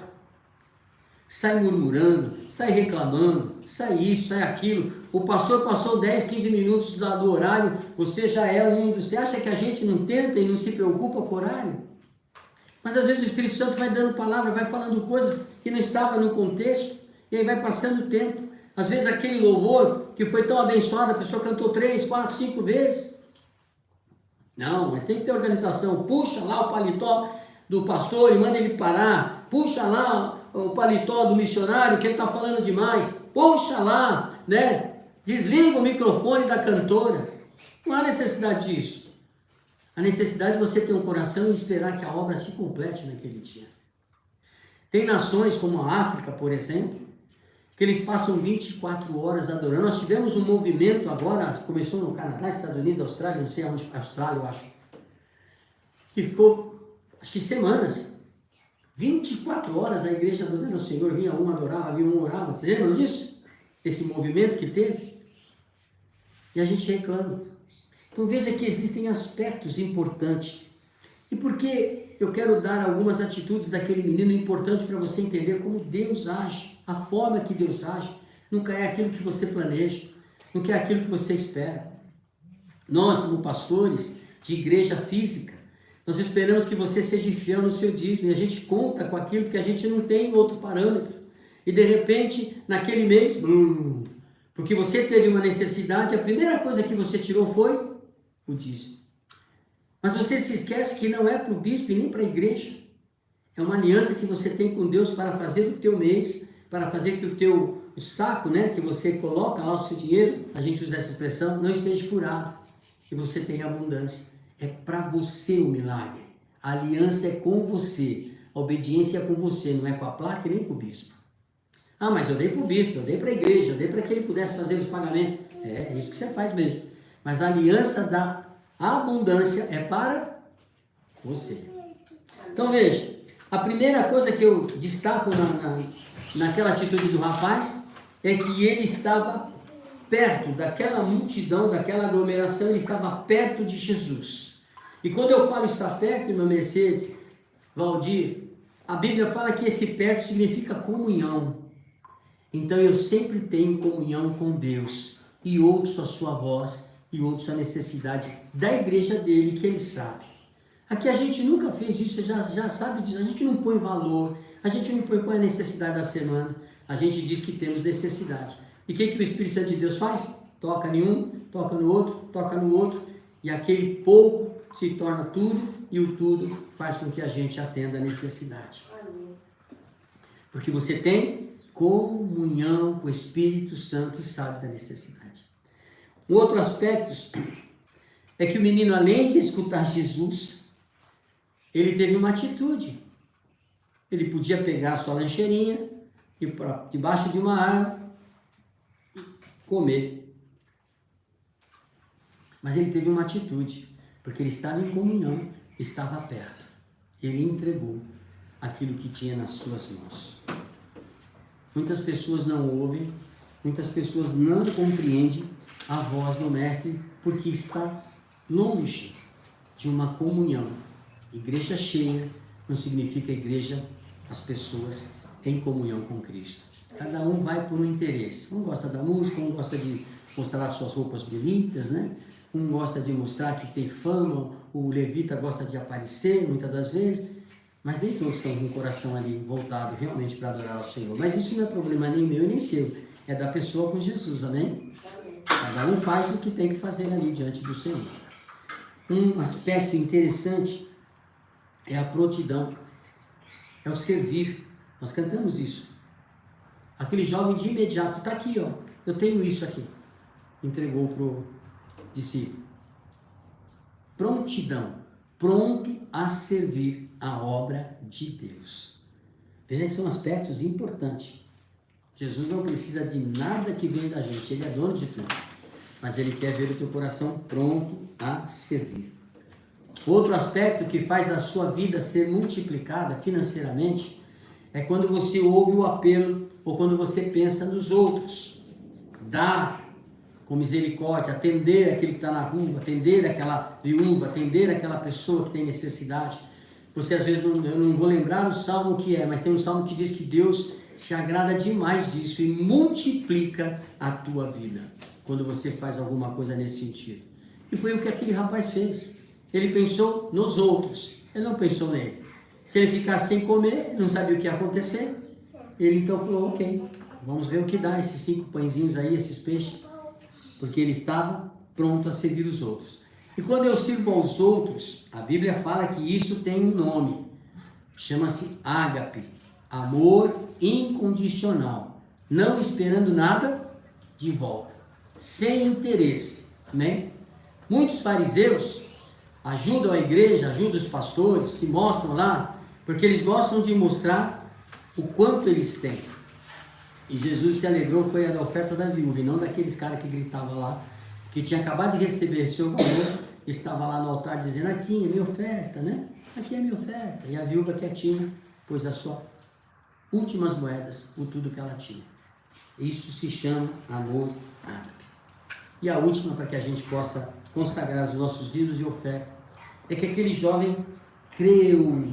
sai murmurando, sai reclamando, sai isso, sai aquilo. O pastor passou 10, 15 minutos do horário, você já é você acha que a gente não tenta e não se preocupa com o horário? Mas às vezes o Espírito Santo vai dando palavra, vai falando coisas que não estavam no contexto, e aí vai passando o tempo. Às vezes aquele louvor que foi tão abençoado, a pessoa cantou 3, 4, 5 vezes. Não, mas tem que ter organização. Puxa lá o paletó do pastor e manda ele parar. Puxa lá o paletó do missionário que ele está falando demais. Puxa lá, desliga o microfone da cantora. Não há necessidade disso. A necessidade de você ter um coração e esperar que a obra se complete naquele dia. Tem nações como a África, por exemplo, que eles passam 24 horas adorando. Nós tivemos um movimento agora, começou no Canadá, Estados Unidos, Austrália, não sei onde, Austrália eu acho, que ficou, acho que semanas, 24 horas a igreja adorando o Senhor, vinha um adorava, vinha um orava. Vocês lembram disso? Esse movimento que teve? E a gente reclama. Então veja que existem aspectos importantes. E por que eu quero dar algumas atitudes daquele menino importante para você entender como Deus age, a forma que Deus age. Nunca é aquilo que você planeja, nunca é aquilo que você espera. Nós, como pastores de igreja física, nós esperamos que você seja fiel no seu dízimo, e a gente conta com aquilo que a gente não tem outro parâmetro. E de repente, naquele mês, porque você teve uma necessidade, a primeira coisa que você tirou foi o dízimo. Mas você se esquece que não é para o bispo e nem para a igreja. É uma aliança que você tem com Deus para fazer o teu mês, para fazer que o saco, né, que você coloca lá o seu dinheiro, a gente usa essa expressão, não esteja furado, que você tenha abundância. É para você o milagre. A aliança é com você, a obediência é com você, não é com a placa e nem com o bispo. Ah, mas eu dei para o bispo, eu dei para a igreja, eu dei para que ele pudesse fazer os pagamentos. É isso que você faz mesmo. Mas a aliança da abundância é para você. Então veja, a primeira coisa que eu destaco naquela atitude do rapaz é que ele estava perto daquela multidão, daquela aglomeração, ele estava perto de Jesus. E quando eu falo estar perto, meu Mercedes, Valdir, a Bíblia fala que esse perto significa comunhão. Então eu sempre tenho comunhão com Deus e ouço a sua voz e ouço a necessidade da igreja dele, que ele sabe. Aqui a gente nunca fez isso, você já sabe disso, a gente não põe valor, a gente não põe qual é a necessidade da semana, a gente diz que temos necessidade. E o que o Espírito Santo de Deus faz? Toca em um, toca no outro, e aquele pouco se torna tudo, e o tudo faz com que a gente atenda a necessidade. Porque você tem comunhão com o Espírito Santo e sabe da necessidade. Um outro aspecto é que o menino, além de escutar Jesus, ele teve uma atitude. Ele podia pegar a sua lancheirinha, ir para debaixo de uma árvore, comer. Mas ele teve uma atitude, porque ele estava em comunhão, estava perto. Ele entregou aquilo que tinha nas suas mãos. Muitas pessoas não ouvem, muitas pessoas não compreendem a voz do Mestre, porque está longe de uma comunhão. Igreja cheia não significa igreja, as pessoas em comunhão com Cristo. Cada um vai por um interesse. Um gosta da música, um gosta de mostrar as suas roupas bonitas, né? Um gosta de mostrar que tem fama, o levita gosta de aparecer muitas das vezes, mas nem todos estão com o coração ali voltado realmente para adorar ao Senhor. Mas isso não é problema nem meu nem seu, é da pessoa com Jesus, amém? Cada um faz o que tem que fazer ali diante do Senhor. Um aspecto interessante é a prontidão, é o servir. Nós cantamos isso. Aquele jovem de imediato, está aqui, ó, eu tenho isso aqui. Entregou para o discípulo. Prontidão, pronto a servir a obra de Deus. Veja que são aspectos importantes. Jesus não precisa de nada que venha da gente, ele é dono de tudo. Mas ele quer ver o teu coração pronto a servir. Outro aspecto que faz a sua vida ser multiplicada financeiramente é quando você ouve o apelo ou quando você pensa nos outros. Dar com misericórdia, atender aquele que está na rua, atender aquela viúva, atender aquela pessoa que tem necessidade. Você às vezes, eu não vou lembrar o salmo que é, mas tem um salmo que diz que Deus se agrada demais disso e multiplica a tua vida quando você faz alguma coisa nesse sentido. E foi o que aquele rapaz fez. Ele pensou nos outros, ele não pensou nele. Se ele ficasse sem comer, não sabia o que ia acontecer, ele então falou, ok, vamos ver o que dá esses 5 pãezinhos aí, esses peixes, porque ele estava pronto a servir os outros. E quando eu sirvo aos outros, a Bíblia fala que isso tem um nome, chama-se ágape, amor incondicional, não esperando nada de volta, sem interesse, amém? Muitos fariseus ajudam a igreja, ajudam os pastores, se mostram lá, porque eles gostam de mostrar o quanto eles têm. E Jesus se alegrou, foi da oferta da viúva, e não daqueles caras que gritavam lá, que tinha acabado de receber seu valor, estava lá no altar dizendo, aqui é minha oferta, né? Aqui é minha oferta. E a viúva quietinha pôs as suas últimas moedas, por tudo que ela tinha. Isso se chama amor ágape. E a última, para que a gente possa consagrar os nossos dízimos e oferta, é que aquele jovem creu.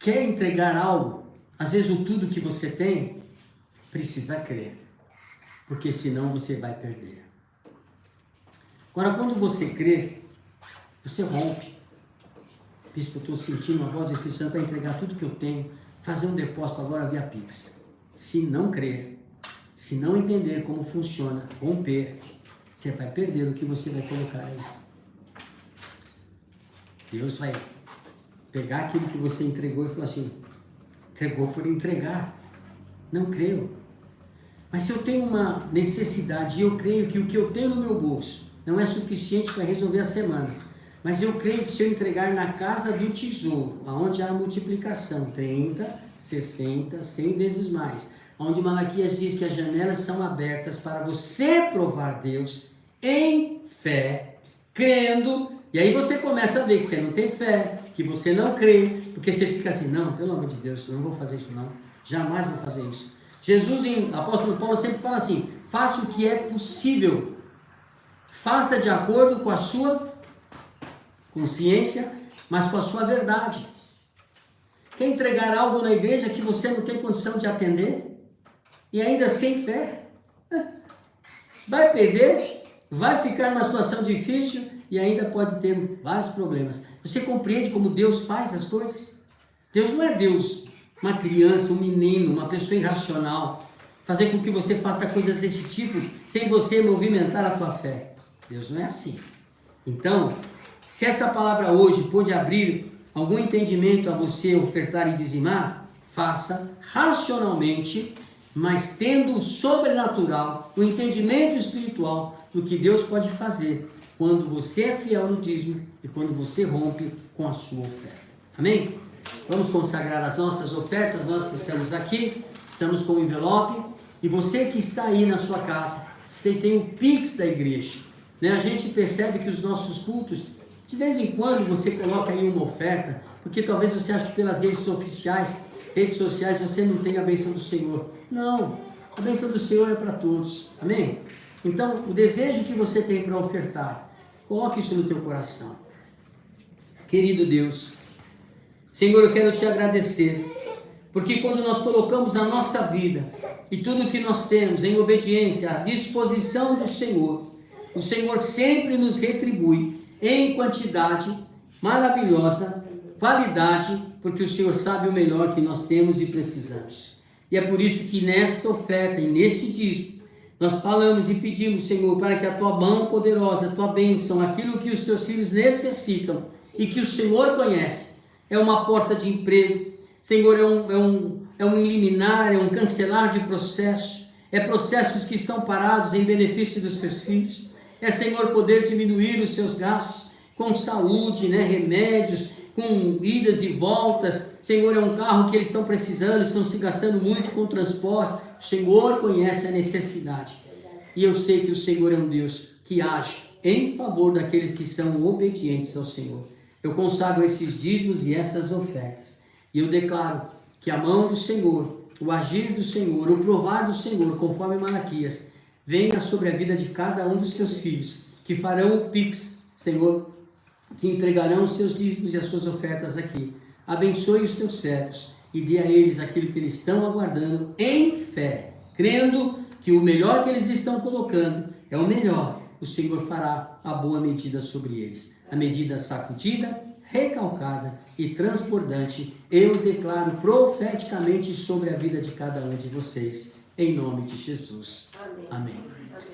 Quer entregar algo? Às vezes o tudo que você tem, precisa crer. Porque senão você vai perder. Agora, quando você crê, você rompe. Bispo, eu estou sentindo a voz do Espírito Santo para entregar tudo que eu tenho, fazer um depósito agora via Pix. Se não crer, se não entender como funciona, romper, você vai perder o que você vai colocar aí. Deus vai pegar aquilo que você entregou e falar assim, entregou por entregar. Não creio. Mas se eu tenho uma necessidade e eu creio que o que eu tenho no meu bolso não é suficiente para resolver a semana, mas eu creio que se eu entregar na casa do tesouro, onde há multiplicação, 30, 60, 100 vezes mais, onde Malaquias diz que as janelas são abertas para você provar Deus em fé, crendo, e aí você começa a ver que você não tem fé, que você não crê, porque você fica assim, não, pelo amor de Deus, não vou fazer isso não, jamais vou fazer isso. Jesus, apóstolo Paulo sempre fala assim, faça o que é possível, faça de acordo com a sua consciência, mas com a sua verdade. Quer entregar algo na igreja que você não tem condição de atender? E ainda sem fé? Vai perder, vai ficar numa situação difícil e ainda pode ter vários problemas. Você compreende como Deus faz as coisas? Deus não é Deus, uma criança, um menino, uma pessoa irracional, fazer com que você faça coisas desse tipo sem você movimentar a tua fé. Deus não é assim. Então, se essa palavra hoje pode abrir algum entendimento a você ofertar e dizimar, faça racionalmente, mas tendo o sobrenatural, o entendimento espiritual do que Deus pode fazer quando você é fiel no dízimo e quando você rompe com a sua oferta. Amém? Vamos consagrar as nossas ofertas, nós que estamos aqui, estamos com o envelope, e você que está aí na sua casa, você tem o Pix da igreja, né? A gente percebe que os nossos cultos, de vez em quando você coloca aí uma oferta, porque talvez você ache que pelas redes sociais você não tem a bênção do Senhor. Não, a bênção do Senhor é para todos, amém? Então, o desejo que você tem para ofertar, coloque isso no teu coração. Querido Deus, Senhor, eu quero te agradecer, porque quando nós colocamos a nossa vida e tudo que nós temos em obediência à disposição do Senhor, o Senhor sempre nos retribui em quantidade maravilhosa, qualidade, porque o Senhor sabe o melhor que nós temos e precisamos. E é por isso que nesta oferta e neste dízimo, nós falamos e pedimos, Senhor, para que a tua mão poderosa, a tua bênção, aquilo que os teus filhos necessitam e que o Senhor conhece, é uma porta de emprego, Senhor, é um eliminar, é um cancelar de processos, é processos que estão parados em benefício dos seus filhos, é, Senhor, poder diminuir os seus gastos com saúde, né, remédios, com idas e voltas, Senhor, é um carro que eles estão precisando, estão se gastando muito com transporte, o Senhor conhece a necessidade, e eu sei que o Senhor é um Deus que age em favor daqueles que são obedientes ao Senhor. Eu consagro esses dízimos e essas ofertas, e eu declaro que a mão do Senhor, o agir do Senhor, o provar do Senhor, conforme Malaquias, venha sobre a vida de cada um dos teus filhos, que farão o Pix, Senhor, que entregarão os seus dízimos e as suas ofertas aqui. Abençoe os teus servos e dê a eles aquilo que eles estão aguardando em fé, crendo que o melhor que eles estão colocando é o melhor. O Senhor fará a boa medida sobre eles, a medida sacudida, recalcada e transbordante. Eu declaro profeticamente sobre a vida de cada um de vocês, em nome de Jesus. Amém.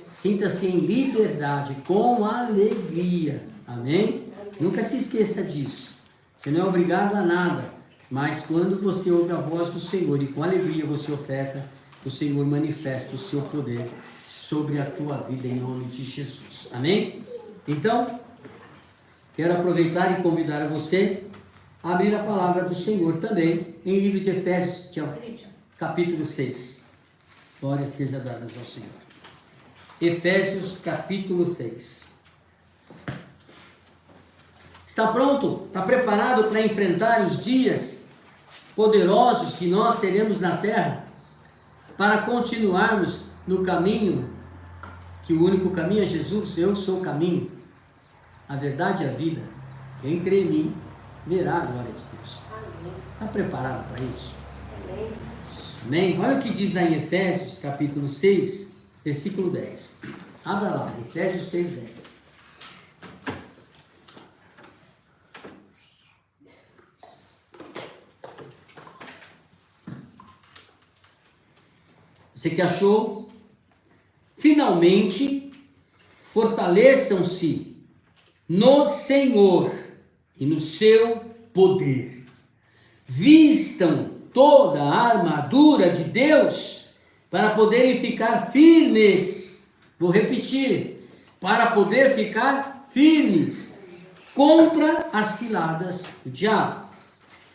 Sinta-se em liberdade, com alegria. Amém? Nunca se esqueça disso. Você não é obrigado a nada, mas quando você ouve a voz do Senhor e com alegria você oferta, o Senhor manifesta o seu poder sobre a tua vida em nome de Jesus. Amém? Então, quero aproveitar e convidar você a abrir a palavra do Senhor também em livro de Efésios, capítulo 6. Glória seja dada ao Senhor. Efésios capítulo 6. Está pronto? Está preparado para enfrentar os dias poderosos que nós teremos na terra? Para continuarmos no caminho, que o único caminho é Jesus. Eu sou o caminho, a verdade e a vida. Quem crê em mim, verá a glória de Deus. Está preparado para isso? Amém? Olha o que diz lá em Efésios capítulo 6, versículo 10. Abra lá, Efésios 6, 10. Você que achou? Finalmente, fortaleçam-se no Senhor e no seu poder. Vistam toda a armadura de Deus para poderem ficar firmes. Vou repetir, para poder ficar firmes contra as ciladas do diabo.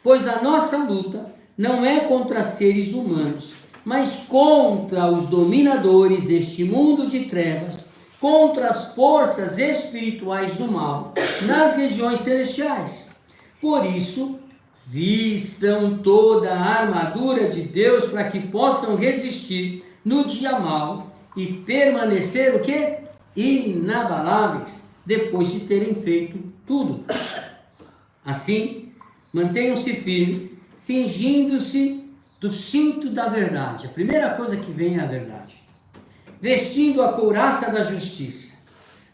Pois a nossa luta não é contra seres humanos, mas contra os dominadores deste mundo de trevas, contra as forças espirituais do mal nas regiões celestiais. Por isso, vistam toda a armadura de Deus para que possam resistir no dia mau e permanecer o quê? Inabaláveis, depois de terem feito tudo. Assim, mantenham-se firmes, cingindo-se do cinto da verdade. A primeira coisa que vem é a verdade. Vestindo a couraça da justiça,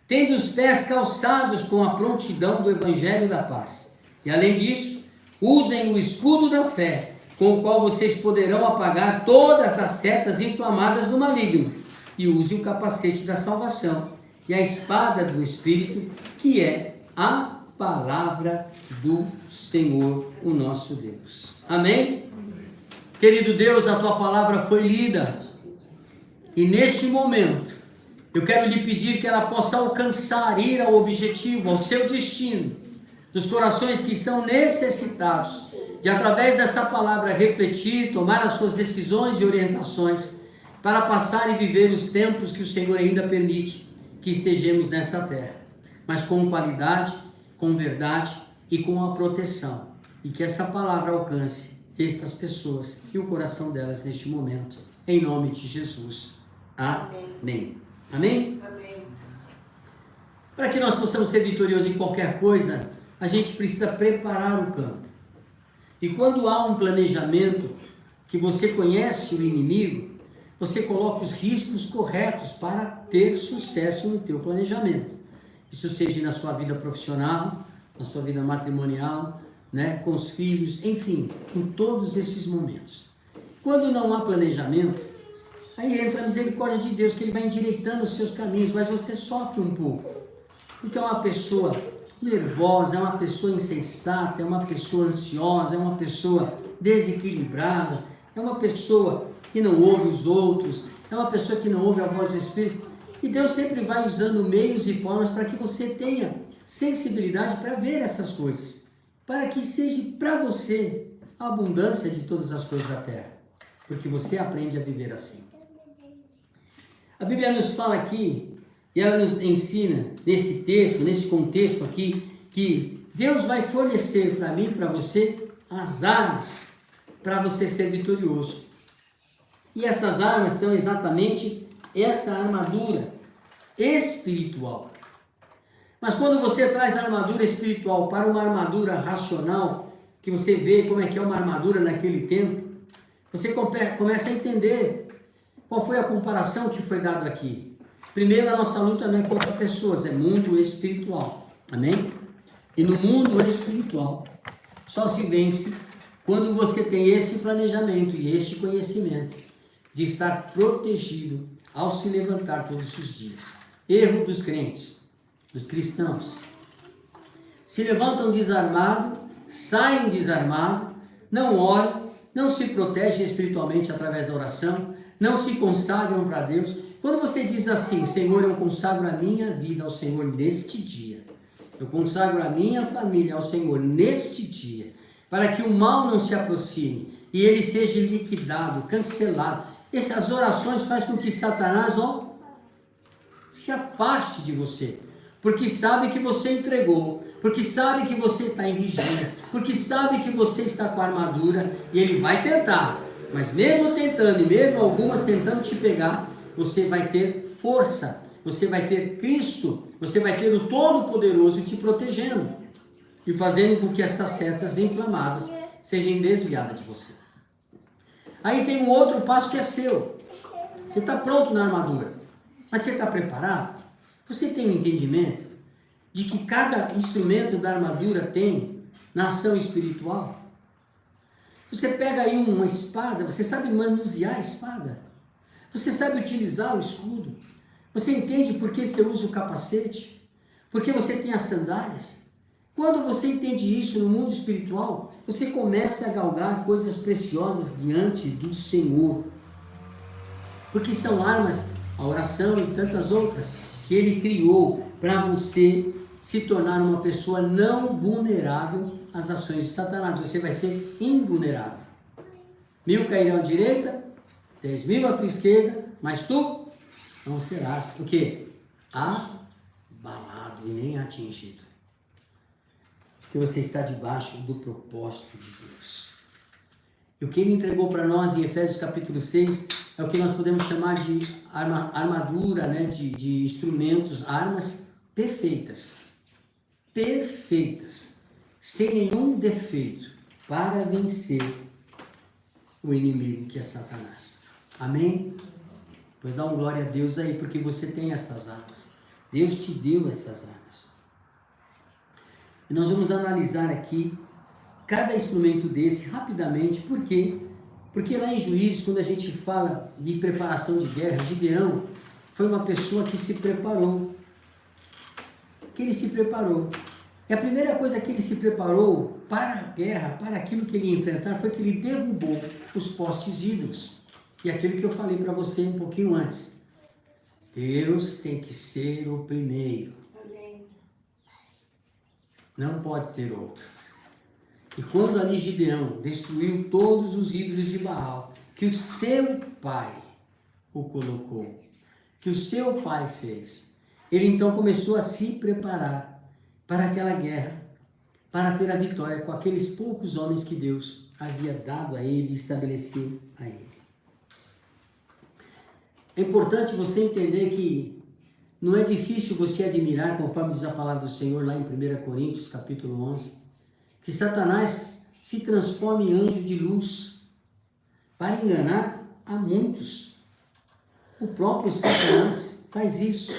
tendo os pés calçados com a prontidão do evangelho da paz. E além disso, usem o escudo da fé, com o qual vocês poderão apagar todas as setas inflamadas do maligno. E use o capacete da salvação e a espada do Espírito, que é a palavra do Senhor, o nosso Deus. Amém? Querido Deus, a tua palavra foi lida. E neste momento, eu quero lhe pedir que ela possa alcançar, ir ao objetivo, ao seu destino, dos corações que estão necessitados de, através dessa palavra, refletir, tomar as suas decisões e orientações, para passar e viver os tempos que o Senhor ainda permite que estejamos nessa terra, mas com qualidade, com verdade e com a proteção, e que esta palavra alcance estas pessoas e o coração delas neste momento, em nome de Jesus. Amém. Amém? Amém. Para que nós possamos ser vitoriosos em qualquer coisa, a gente precisa preparar o campo. E quando há um planejamento, que você conhece o inimigo, você coloca os riscos corretos para ter sucesso no teu planejamento. Isso seja na sua vida profissional, na sua vida matrimonial, com os filhos, enfim, em todos esses momentos. Quando não há planejamento, aí entra a misericórdia de Deus, que Ele vai endireitando os seus caminhos, mas você sofre um pouco, porque é uma pessoa nervosa, é uma pessoa insensata, é uma pessoa ansiosa, é uma pessoa desequilibrada, é uma pessoa que não ouve os outros, é uma pessoa que não ouve a voz do Espírito. E Deus sempre vai usando meios e formas para que você tenha sensibilidade para ver essas coisas, para que seja para você a abundância de todas as coisas da terra, porque você aprende a viver assim. A Bíblia nos fala aqui, e ela nos ensina nesse texto, nesse contexto aqui, que Deus vai fornecer para mim e para você as armas para você ser vitorioso. E essas armas são exatamente essa armadura espiritual. Mas quando você traz a armadura espiritual para uma armadura racional, que você vê como é que é uma armadura naquele tempo, você começa a entender qual foi a comparação que foi dada aqui. Primeiro, a nossa luta não é contra pessoas, é mundo espiritual. Amém? E no mundo espiritual, só se vence quando você tem esse planejamento e este conhecimento de estar protegido ao se levantar todos os dias. Erro dos crentes, dos cristãos. Se levantam desarmados, saem desarmados, não oram, não se protegem espiritualmente através da oração, não se consagram para Deus. Quando você diz assim, Senhor, eu consagro a minha vida ao Senhor neste dia, eu consagro a minha família ao Senhor neste dia, para que o mal não se aproxime e ele seja liquidado, cancelado. Essas orações fazem com que Satanás se afaste de você, porque sabe que você entregou, porque sabe que você está em vigília, porque sabe que você está com a armadura, e ele vai tentar, mas mesmo tentando, e mesmo algumas tentando te pegar, você vai ter força, você vai ter Cristo, você vai ter o Todo-Poderoso te protegendo, e fazendo com que essas setas inflamadas sejam desviadas de você. Aí tem um outro passo que é seu. Você está pronto na armadura, mas você está preparado? Você tem um entendimento de que cada instrumento da armadura tem na ação espiritual? Você pega aí uma espada, você sabe manusear a espada? Você sabe utilizar o escudo? Você entende por que você usa o capacete? Por que você tem as sandálias? Quando você entende isso no mundo espiritual, você começa a galgar coisas preciosas diante do Senhor. Porque são armas, a oração e tantas outras, que Ele criou para você se tornar uma pessoa não vulnerável às ações de Satanás. Você vai ser invulnerável. 1000 cairão à direita, 10.000 à tua esquerda, mas tu não serás o quê? Abalado e nem atingido. Porque você está debaixo do propósito de Deus. E o que Ele entregou para nós em Efésios capítulo 6 é o que nós podemos chamar de armadura, né? de instrumentos, armas perfeitas. Perfeitas. Sem nenhum defeito. Para vencer o inimigo que é Satanás. Amém? Pois dá um glória a Deus aí, porque você tem essas armas. Deus te deu essas armas. E nós vamos analisar aqui cada instrumento desse rapidamente. Por quê? Porque lá em Juízes, quando a gente fala de preparação de guerra, Gideão foi uma pessoa que se preparou. Ele se preparou. E a primeira coisa que ele se preparou para a guerra, para aquilo que ele ia enfrentar, foi que ele derrubou os postes ídolos. E aquilo que eu falei para você um pouquinho antes. Deus tem que ser o primeiro. Não pode ter outro. E quando ali Gideão destruiu todos os ídolos de Baal, que o seu pai o colocou, que o seu pai fez, ele então começou a se preparar para aquela guerra, para ter a vitória com aqueles poucos homens que Deus havia dado a ele e estabelecido a ele. É importante você entender que não é difícil você admirar, conforme diz a palavra do Senhor lá em 1 Coríntios, capítulo 11, que Satanás se transforme em anjo de luz para enganar a muitos. O próprio Satanás faz isso.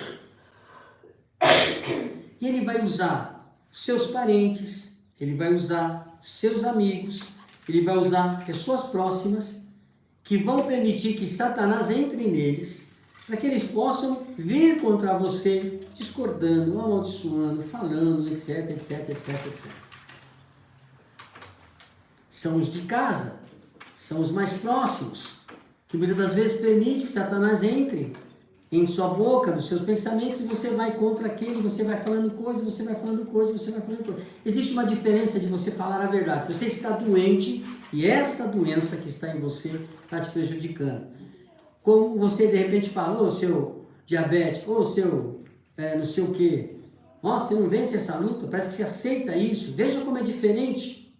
E ele vai usar seus parentes, ele vai usar seus amigos, ele vai usar pessoas próximas que vão permitir que Satanás entre neles, para que eles possam vir contra você, discordando, amaldiçoando, falando, etc, etc, etc, etc. São os de casa, são os mais próximos, que muitas das vezes permite que Satanás entre em sua boca, nos seus pensamentos, e você vai contra aquele, você vai falando coisa, você vai falando coisa, você vai falando coisa. Existe uma diferença de você falar a verdade. Você está doente e essa doença que está em você está te prejudicando. Como você de repente fala, ô seu diabético, ô seu não sei o quê. Nossa, você não vence essa luta, parece que você aceita isso. Veja como é diferente.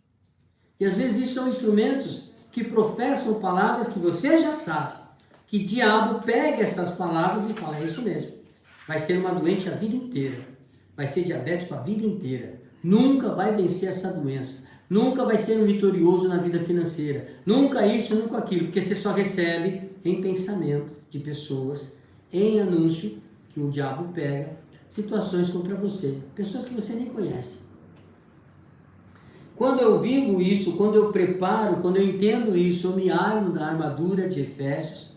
E às vezes isso são instrumentos que professam palavras que você já sabe. Que diabo pega essas palavras e fala, é isso mesmo. Vai ser uma doente a vida inteira. Vai ser diabético a vida inteira. Nunca vai vencer essa doença. Nunca vai ser um vitorioso na vida financeira. Nunca isso, nunca aquilo. Porque você só recebe em pensamento de pessoas, em anúncio, que o diabo pega situações contra você. Pessoas que você nem conhece. Quando eu vivo isso, quando eu preparo, quando eu entendo isso, eu me armo da armadura de Efésios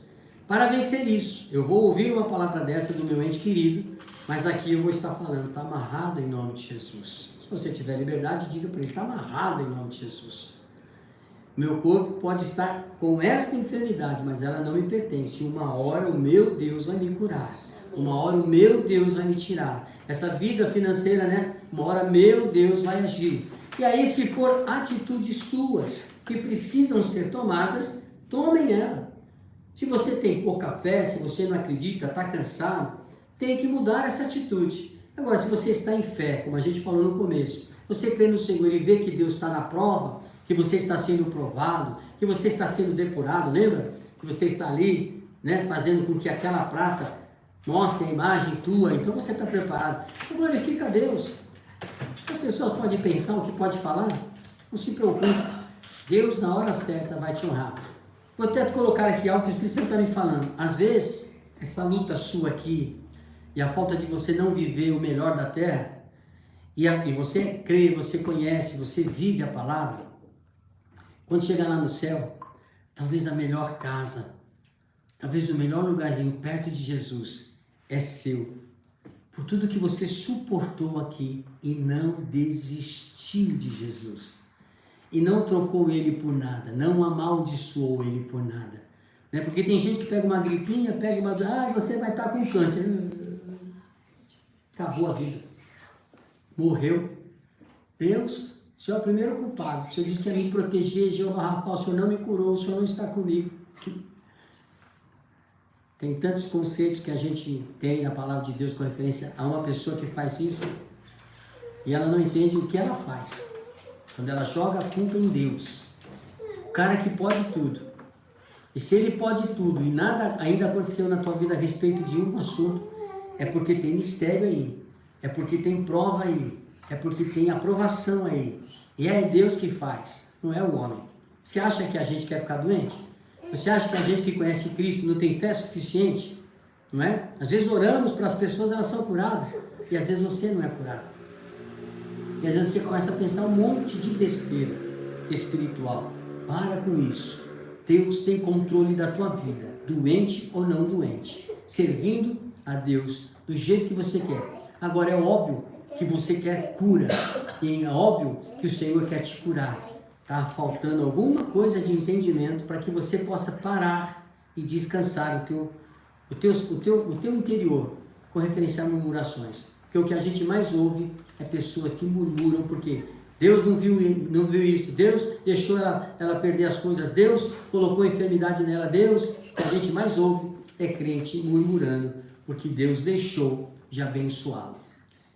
para vencer isso. Eu vou ouvir uma palavra dessa do meu ente querido, mas aqui eu vou estar falando, está amarrado em nome de Jesus. Se você tiver liberdade, diga para ele, está amarrado em nome de Jesus. Meu corpo pode estar com esta enfermidade, mas ela não me pertence. Uma hora o meu Deus vai me curar. Uma hora o meu Deus vai me tirar. Essa vida financeira, né? Uma hora meu Deus vai agir. E aí, se for atitudes suas que precisam ser tomadas, tomem ela. Se você tem pouca fé, se você não acredita, está cansado, tem que mudar essa atitude. Agora, se você está em fé, como a gente falou no começo, você crê no Senhor e vê que Deus está na prova, que você está sendo provado, que você está sendo depurado, lembra? Que você está ali, né, fazendo com que aquela prata mostre a imagem tua, então você está preparado. Então glorifica a Deus. As pessoas podem pensar o que pode falar, não se preocupe. Deus na hora certa vai te honrar. Vou até colocar aqui algo que o Espírito Santo está me falando. Às vezes, essa luta sua aqui, e a falta de você não viver o melhor da terra, e você crê, você conhece, você vive a palavra, quando chegar lá no céu, talvez a melhor casa, talvez o melhor lugarzinho perto de Jesus é seu. por tudo que você suportou aqui e não desistiu de Jesus. E não trocou ele por nada, não amaldiçoou ele por nada. Né? Porque tem gente que pega uma gripinha, pega uma... você vai estar com câncer. Acabou a vida. Morreu. Deus, o Senhor é o primeiro culpado. O Senhor disse que ia me proteger, Jeová Rafa, o Senhor não me curou, o Senhor não está comigo. Tem tantos conceitos que a gente tem na palavra de Deus com referência a uma pessoa que faz isso e ela não entende o que ela faz. Quando ela joga a culpa em Deus. O cara que pode tudo. E se ele pode tudo e nada ainda aconteceu na tua vida a respeito de um assunto, é porque tem mistério aí. É porque tem prova aí. É porque tem aprovação aí. E é Deus que faz, não é o homem. Você acha que a gente quer ficar doente? Você acha que a gente que conhece Cristo não tem fé suficiente? Não é? Às vezes oramos para as pessoas, elas são curadas. E às vezes você não é curado. E às vezes você começa a pensar um monte de besteira espiritual. Para com isso. Deus tem controle da tua vida, doente ou não doente. Servindo a Deus do jeito que você quer. Agora é óbvio que você quer cura. E é óbvio que o Senhor quer te curar. Está faltando alguma coisa de entendimento para que você possa parar e descansar o teu interior com referência a murmurações. Porque o que a gente mais ouve é pessoas que murmuram porque Deus não viu isso, Deus deixou ela perder as coisas, Deus colocou enfermidade nela, Deus, o que a gente mais ouve é crente murmurando porque Deus deixou de abençoá-lo.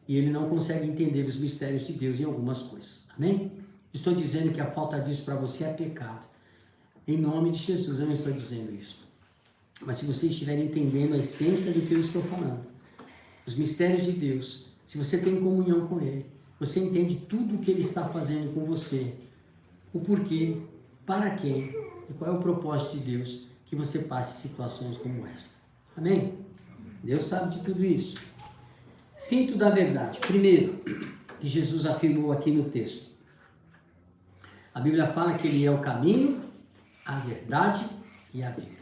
E ele não consegue entender os mistérios de Deus em algumas coisas. Amém? Estou dizendo que a falta disso para você é pecado. Em nome de Jesus eu não estou dizendo isso. Mas se você estiver entendendo a essência do que eu estou falando, os mistérios de Deus, se você tem comunhão com Ele, você entende tudo o que Ele está fazendo com você, o porquê, para quem e qual é o propósito de Deus que você passe situações como esta. Amém? Deus sabe de tudo isso. Cinto da verdade. Primeiro, que Jesus afirmou aqui no texto. A Bíblia fala que Ele é o caminho, a verdade e a vida.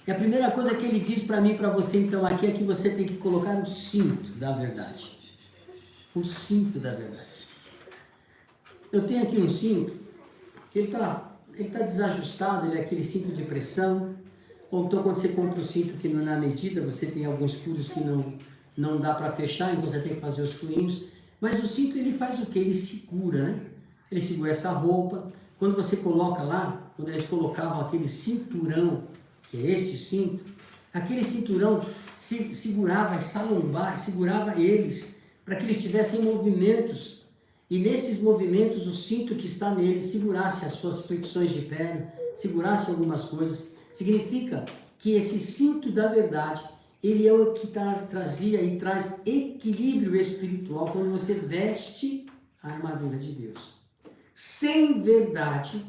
E a primeira coisa que Ele diz para mim e para você então aqui é que você tem que colocar o cinto da verdade. O cinto da verdade. Eu tenho aqui um cinto que ele tá desajustado, ele é aquele cinto de pressão. Ou então quando você compra o cinto que não é na medida, você tem alguns furos que não dá para fechar, então você tem que fazer os furinhos. Mas o cinto ele faz o quê? Ele segura, né? Ele segura essa roupa. Quando você coloca lá, quando eles colocavam aquele cinturão, que é este cinto, aquele cinturão segurava essa lombar, segurava eles, para que eles tivessem movimentos. E nesses movimentos, o cinto que está nele segurasse as suas flexões de perna, segurasse algumas coisas. Significa que esse cinto da verdade, ele é o que trazia e traz equilíbrio espiritual quando você veste a armadura de Deus. Sem verdade,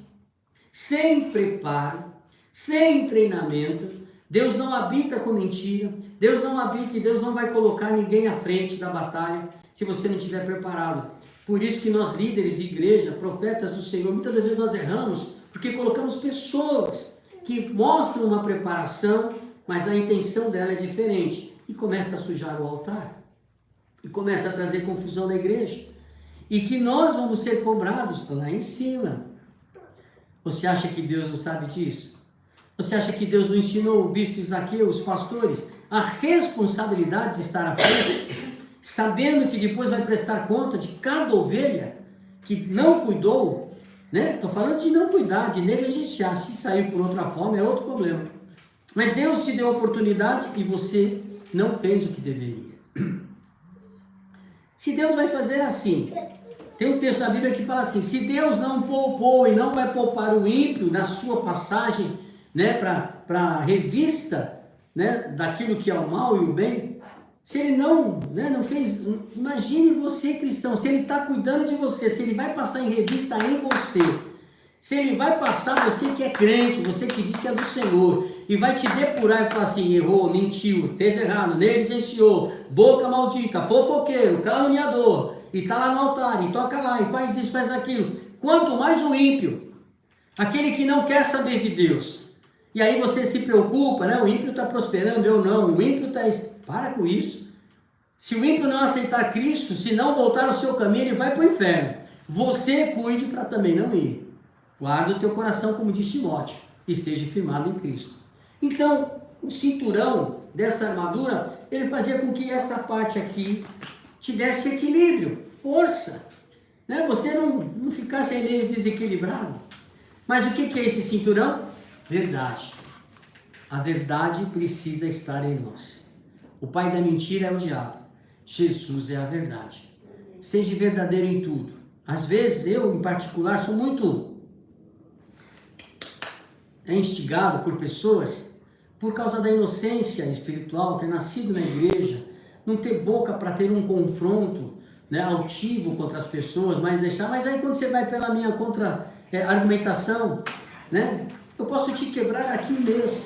sem preparo, sem treinamento, Deus não habita com mentira, Deus não habita e Deus não vai colocar ninguém à frente da batalha se você não estiver preparado. Por isso que nós líderes de igreja, profetas do Senhor, muitas vezes nós erramos, porque colocamos pessoas que mostram uma preparação, mas a intenção dela é diferente, e começa a sujar o altar, e começa a trazer confusão na igreja, e que nós vamos ser cobrados lá em cima. Você acha que Deus não sabe disso? Você acha que Deus não ensinou o bispo Zaqueu, os pastores, a responsabilidade de estar à frente, sabendo que depois vai prestar conta de cada ovelha que não cuidou, né? Estou falando de não cuidar, de negligenciar. Se sair por outra forma é outro problema. Mas Deus te deu a oportunidade e você não fez o que deveria. Se Deus vai fazer assim, tem um texto da Bíblia que fala assim: se Deus não poupou e não vai poupar o ímpio na sua passagem, né, para a revista, né, daquilo que é o mal e o bem, se ele não fez, imagine você cristão, se ele está cuidando de você, se ele vai passar em revista em você, se ele vai passar você que é crente, você que diz que é do Senhor, e vai te depurar e falar assim: errou, mentiu, fez errado, negligenciou, boca maldita, fofoqueiro, caluniador, e está lá no altar, e toca lá, e faz isso, faz aquilo. Quanto mais o ímpio, aquele que não quer saber de Deus. E aí você se preocupa, né? O ímpio está prosperando, eu não, o ímpio está... Para com isso. Se o ímpio não aceitar Cristo, se não voltar ao seu caminho, ele vai para o inferno. Você cuide para também não ir. Guarda o teu coração, como diz Timóteo, esteja firmado em Cristo. Então, o cinturão dessa armadura, ele fazia com que essa parte aqui te desse equilíbrio, força, né? Você não ficasse aí meio desequilibrado. Mas o que é esse cinturão? Verdade. A verdade precisa estar em nós. O pai da mentira é o diabo. Jesus é a verdade. Seja verdadeiro em tudo. Às vezes, eu em particular, sou muito instigado por pessoas por causa da inocência espiritual, ter nascido na igreja, não ter boca para ter um confronto, né, altivo contra as pessoas, mas aí quando você vai pela minha argumentação, né, eu posso te quebrar aqui mesmo.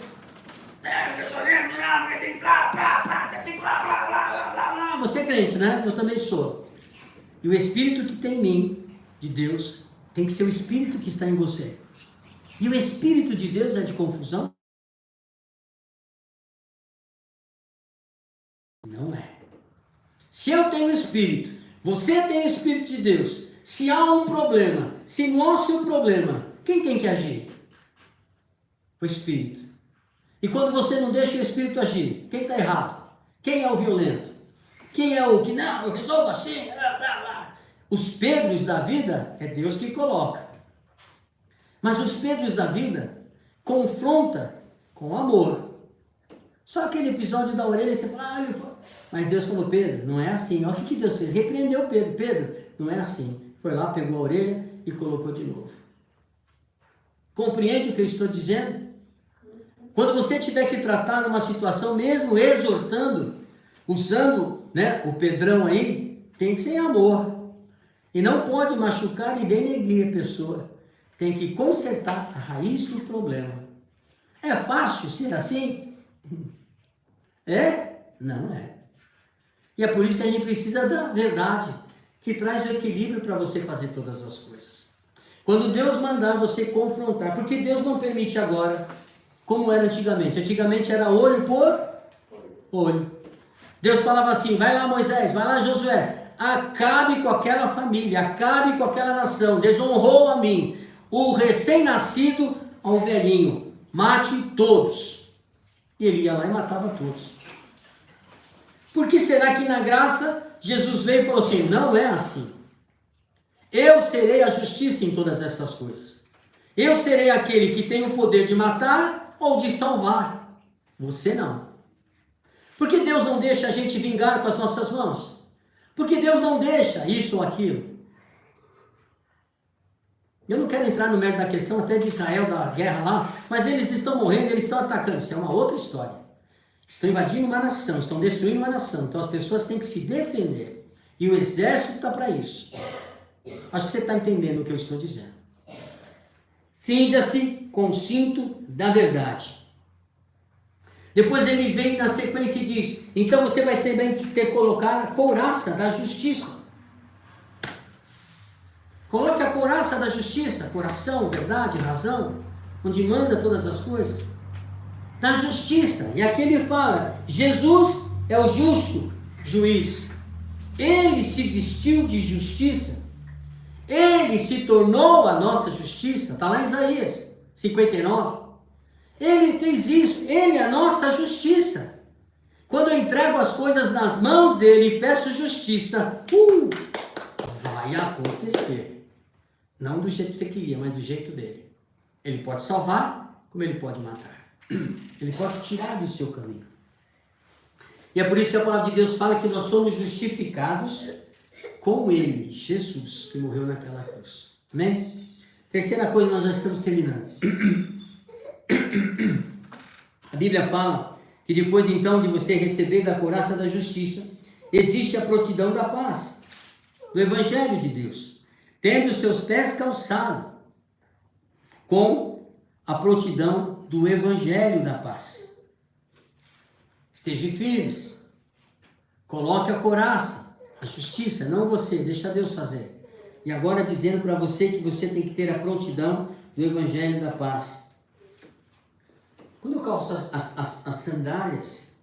Você é crente, né? Eu também sou. E o Espírito que tem em mim, de Deus, tem que ser o Espírito que está em você. E o Espírito de Deus é de confusão? Não é. Se eu tenho o Espírito, você tem o Espírito de Deus, se há um problema, se mostra o problema, quem tem que agir? O Espírito. E quando você não deixa o Espírito agir, quem está errado? Quem é o violento? Quem é o que, não, eu resolvo assim, blá, blá, blá. Os Pedros da vida, é Deus que coloca. Mas os Pedros da vida, confronta com amor. Só aquele episódio da orelha, você fala, mas Deus falou, Pedro, não é assim. Olha o que Deus fez, repreendeu Pedro. Pedro, não é assim. Foi lá, pegou a orelha e colocou de novo. Compreende o que eu estou dizendo? Quando você tiver que tratar numa situação, mesmo exortando, usando, né, o Pedrão aí, tem que ser em amor. E não pode machucar e denegrir a pessoa. Tem que consertar a raiz do problema. É fácil ser assim? É? Não é. E é por isso que a gente precisa da verdade, que traz o equilíbrio para você fazer todas as coisas. Quando Deus mandar você confrontar, porque Deus não permite agora, como era antigamente. Antigamente era olho por olho. Deus falava assim, vai lá Moisés, vai lá Josué, acabe com aquela família, acabe com aquela nação, desonrou a mim. O recém-nascido ao velhinho, mate todos. E ele ia lá e matava todos. Por que será que na graça Jesus veio e falou assim, não é assim. Eu serei a justiça em todas essas coisas. Eu serei aquele que tem o poder de matar ou de salvar. Você não. Por que Deus não deixa a gente vingar com as nossas mãos? Por que Deus não deixa isso ou aquilo? Eu não quero entrar no mérito da questão até de Israel, da guerra lá, mas eles estão morrendo, eles estão atacando. Isso é uma outra história. Estão invadindo uma nação, estão destruindo uma nação. Então as pessoas têm que se defender. E o exército está para isso. Acho que você está entendendo o que eu estou dizendo. Cinja-se com o cinto da verdade. Depois ele vem na sequência e diz, então você vai também ter que colocar a couraça da justiça. Coloque a couraça da justiça, coração, verdade, razão, onde manda todas as coisas. Da justiça. E aqui ele fala, Jesus é o justo juiz. Ele se vestiu de justiça. Ele se tornou a nossa justiça. Está lá em Isaías 59. Ele fez isso. Ele é a nossa justiça. Quando eu entrego as coisas nas mãos dele e peço justiça, vai acontecer. Não do jeito que você queria, mas do jeito dele. Ele pode salvar, como ele pode matar. Ele pode tirar do seu caminho. E é por isso que a palavra de Deus fala que nós somos justificados com ele, Jesus, que morreu naquela cruz. Amém? Terceira coisa, nós já estamos terminando. A Bíblia fala que depois então de você receber da couraça da justiça, existe a prontidão da paz, do Evangelho de Deus, tendo seus pés calçados com a prontidão do Evangelho da paz. Estejam firmes, coloque a couraça, a justiça, não você, deixa Deus fazer. E agora dizendo para você que você tem que ter a prontidão do Evangelho da paz. Quando eu calço as sandálias,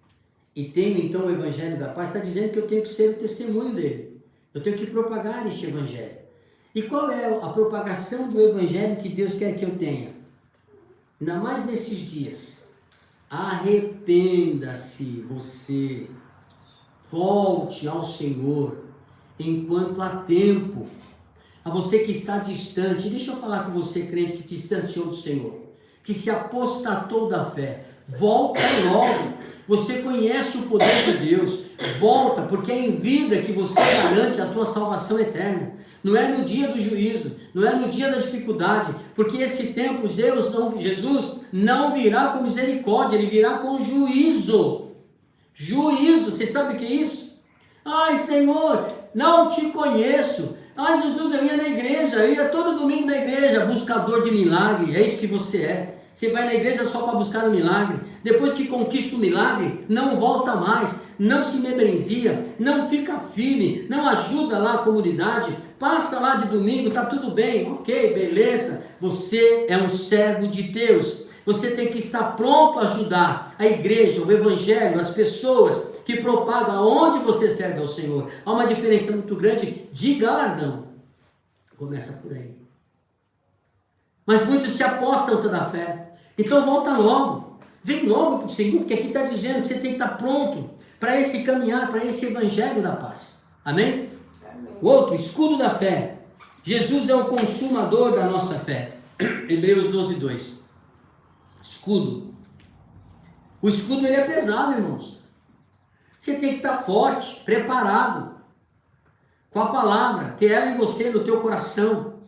e tenho então o evangelho da paz, está dizendo que eu tenho que ser o testemunho dele. Eu tenho que propagar este evangelho. E qual é a propagação do evangelho que Deus quer que eu tenha? Ainda mais nesses dias. Arrependa-se você. Volte ao Senhor enquanto há tempo. A você que está distante, deixa eu falar com você, crente, que distanciou do Senhor, que se apostatou da fé. Volta logo. Você conhece o poder de Deus. Volta, porque é em vida que você garante a tua salvação eterna. Não é no dia do juízo, não é no dia da dificuldade, porque esse tempo Jesus não virá com misericórdia, ele virá com juízo. Juízo, você sabe o que é isso? Ai, Senhor, não te conheço. Ai, Jesus, eu ia na igreja, eu ia todo domingo na igreja, buscador de milagre, é isso que você é. Você vai na igreja só para buscar o milagre. Depois que conquista o milagre, não volta mais, não se membrezia, não fica firme, não ajuda lá a comunidade, passa lá de domingo, está tudo bem, ok, beleza. Você é um servo de Deus. Você tem que estar pronto a ajudar a igreja, o evangelho, as pessoas que propagam onde você serve ao Senhor. Há uma diferença muito grande de galardão. Começa por aí. Mas muitos se apostam toda a fé. Então volta logo. Vem logo para o Senhor, porque aqui está dizendo que você tem que estar pronto para esse caminhar, para esse evangelho da paz. Amém? Amém. O outro, escudo da fé. Jesus é o consumador da nossa fé. Hebreus 12:2. Escudo. O escudo ele é pesado, irmãos. Você tem que estar forte, preparado, com a palavra, ter ela em você, no teu coração,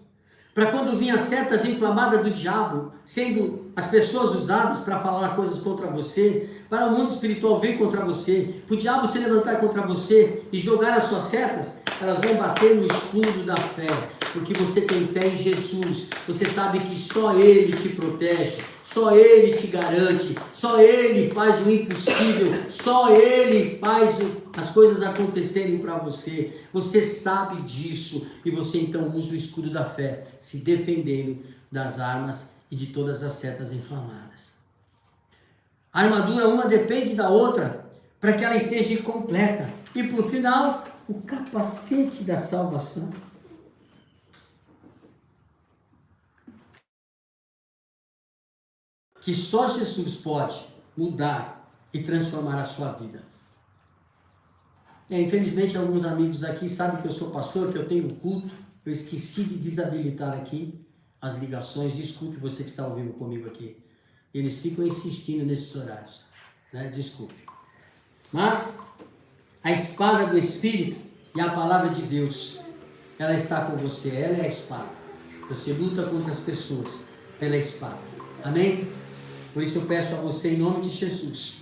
para quando vir as setas inflamadas do diabo, sendo as pessoas usadas para falar coisas contra você, para o mundo espiritual vir contra você, para o diabo se levantar contra você e jogar as suas setas, elas vão bater no escudo da fé, porque você tem fé em Jesus, você sabe que só Ele te protege, só Ele te garante, só Ele faz o impossível, só Ele faz as coisas acontecerem para você. Você sabe disso e você então usa o escudo da fé, se defendendo das armas e de todas as setas inflamadas. A armadura uma depende da outra para que ela esteja completa. E por final, o capacete da salvação. Que só Jesus pode mudar e transformar a sua vida. Infelizmente, alguns amigos aqui sabem que eu sou pastor, que eu tenho culto. Eu esqueci de desabilitar aqui as ligações. Desculpe você que está ao vivo comigo aqui. Eles ficam insistindo nesses horários, né? Desculpe. Mas a espada do Espírito e a palavra de Deus, ela está com você. Ela é a espada. Você luta contra as pessoas pela espada. Amém? Por isso eu peço a você, em nome de Jesus,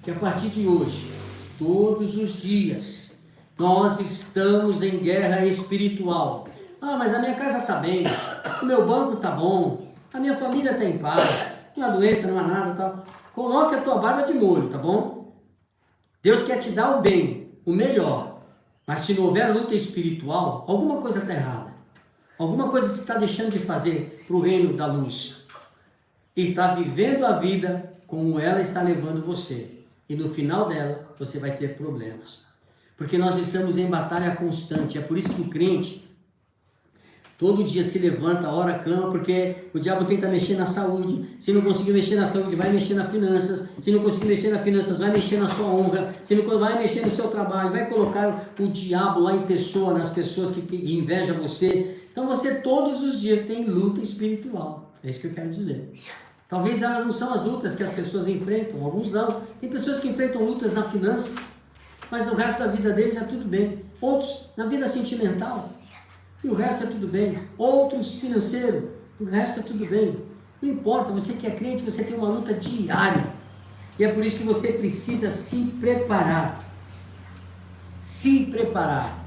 que a partir de hoje, todos os dias, nós estamos em guerra espiritual. Ah, mas a minha casa está bem, o meu banco está bom, a minha família está em paz, não há doença, não há nada, tal. Coloque a tua barba de molho, tá bom? Deus quer te dar o bem, o melhor. Mas se não houver luta espiritual, alguma coisa está errada. Alguma coisa você está deixando de fazer para o reino da luz. E está vivendo a vida como ela está levando você. E no final dela, você vai ter problemas. Porque nós estamos em batalha constante. É por isso que o crente, todo dia se levanta, ora, clama, porque o diabo tenta mexer na saúde. Se não conseguir mexer na saúde, vai mexer nas finanças. Se não conseguir mexer nas finanças, vai mexer na sua honra. Se não vai mexer no seu trabalho, vai colocar o diabo lá em pessoa, nas pessoas que invejam você. Então você todos os dias tem luta espiritual. É isso que eu quero dizer. Talvez elas não são as lutas que as pessoas enfrentam, alguns não. Tem pessoas que enfrentam lutas na finança, mas o resto da vida deles é tudo bem. Outros na vida sentimental, e o resto é tudo bem. Outros financeiro, o resto é tudo bem. Não importa, você que é crente, você tem uma luta diária. E é por isso que você precisa se preparar. Se preparar.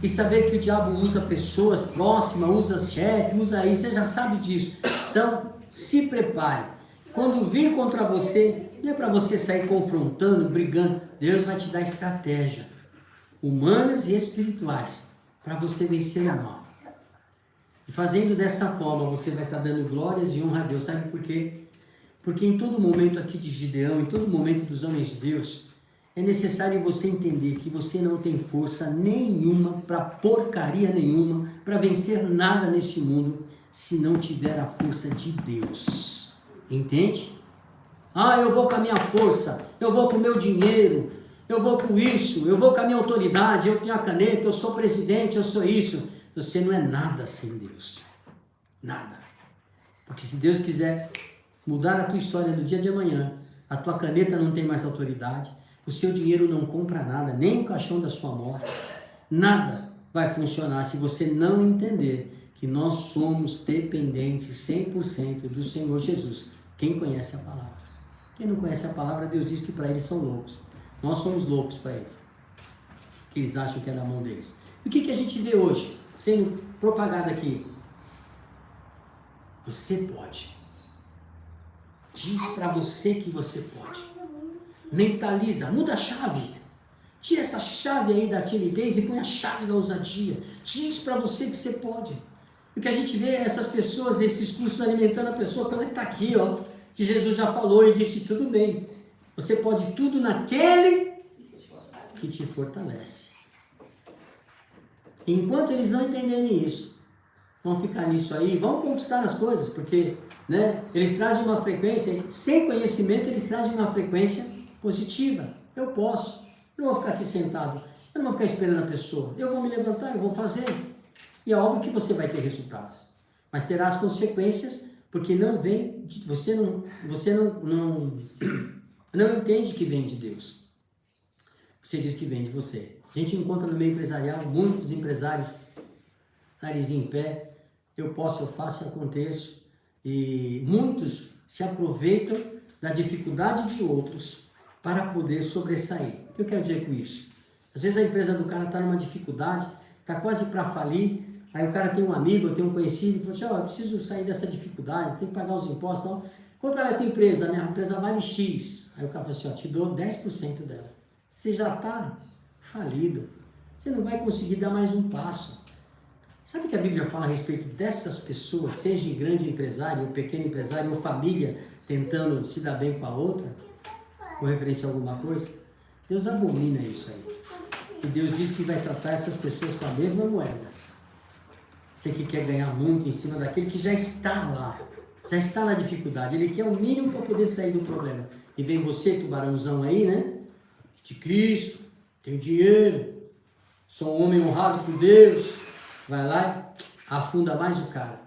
E saber que o diabo usa pessoas próximas, usa chefe, usa isso, você já sabe disso. Então, se prepare. Quando vir contra você, não é para você sair confrontando, brigando. Deus vai te dar estratégia, humanas e espirituais, para você vencer o mal. E fazendo dessa forma, você vai estar dando glórias e honra a Deus. Sabe por quê? Porque em todo momento aqui de Gideão, em todo momento dos homens de Deus, É necessário você entender que você não tem força nenhuma para porcaria nenhuma, para vencer nada neste mundo, se não tiver a força de Deus. Entende? Eu vou com a minha força, eu vou com o meu dinheiro, eu vou com isso, eu vou com a minha autoridade, eu tenho a caneta, eu sou presidente, eu sou isso. Você não é nada sem Deus. Nada. Porque se Deus quiser mudar a tua história no dia de amanhã, a tua caneta não tem mais autoridade, o seu dinheiro não compra nada, nem o caixão da sua morte, nada vai funcionar se você não entender que nós somos dependentes 100% do Senhor Jesus. Quem conhece a palavra? Quem não conhece a palavra, Deus diz que para eles são loucos. Nós somos loucos para eles. Eles acham que é na mão deles. E o que a gente vê hoje, sendo propagado aqui? Você pode. Diz para você que você pode. Mentaliza, muda a chave. Tira essa chave aí da timidez e põe a chave da ousadia. Diz para você que você pode. O que a gente vê é essas pessoas, esses cursos alimentando a pessoa, coisa que está aqui, ó, que Jesus já falou e disse, tudo bem. Você pode tudo naquele que te fortalece. Enquanto eles não entenderem isso, vão ficar nisso aí, vão conquistar as coisas, porque eles trazem uma frequência, sem conhecimento, eles trazem uma frequência positiva. Eu posso, eu não vou ficar aqui sentado, eu não vou ficar esperando a pessoa, eu vou me levantar, eu vou fazer. E é óbvio que você vai ter resultado, mas terá as consequências, porque não vem, você não entende que vem de Deus. Você diz que vem de você. A gente encontra no meio empresarial muitos empresários, narizinho em pé, eu posso, eu faço, eu aconteço, e muitos se aproveitam da dificuldade de outros para poder sobressair. O que eu quero dizer com isso? Às vezes a empresa do cara está numa dificuldade, está quase para falir, aí o cara tem um amigo, tem um conhecido, e fala assim, eu preciso sair dessa dificuldade, tem que pagar os impostos, então, quanto é a tua empresa? A minha empresa vale X. Aí o cara fala assim, te dou 10% dela. Você já está falido, você não vai conseguir dar mais um passo. Sabe o que a Bíblia fala a respeito dessas pessoas, seja grande empresário, ou pequeno empresário, ou família, tentando se dar bem com a outra, com referência a alguma coisa? Deus abomina isso aí. E Deus diz que vai tratar essas pessoas com a mesma moeda. Você que quer ganhar muito em cima daquele que já está lá, já está na dificuldade, ele quer o mínimo para poder sair do problema. E vem você, tubarãozão aí, de Cristo, tenho dinheiro, sou um homem honrado por Deus, vai lá e afunda mais o cara,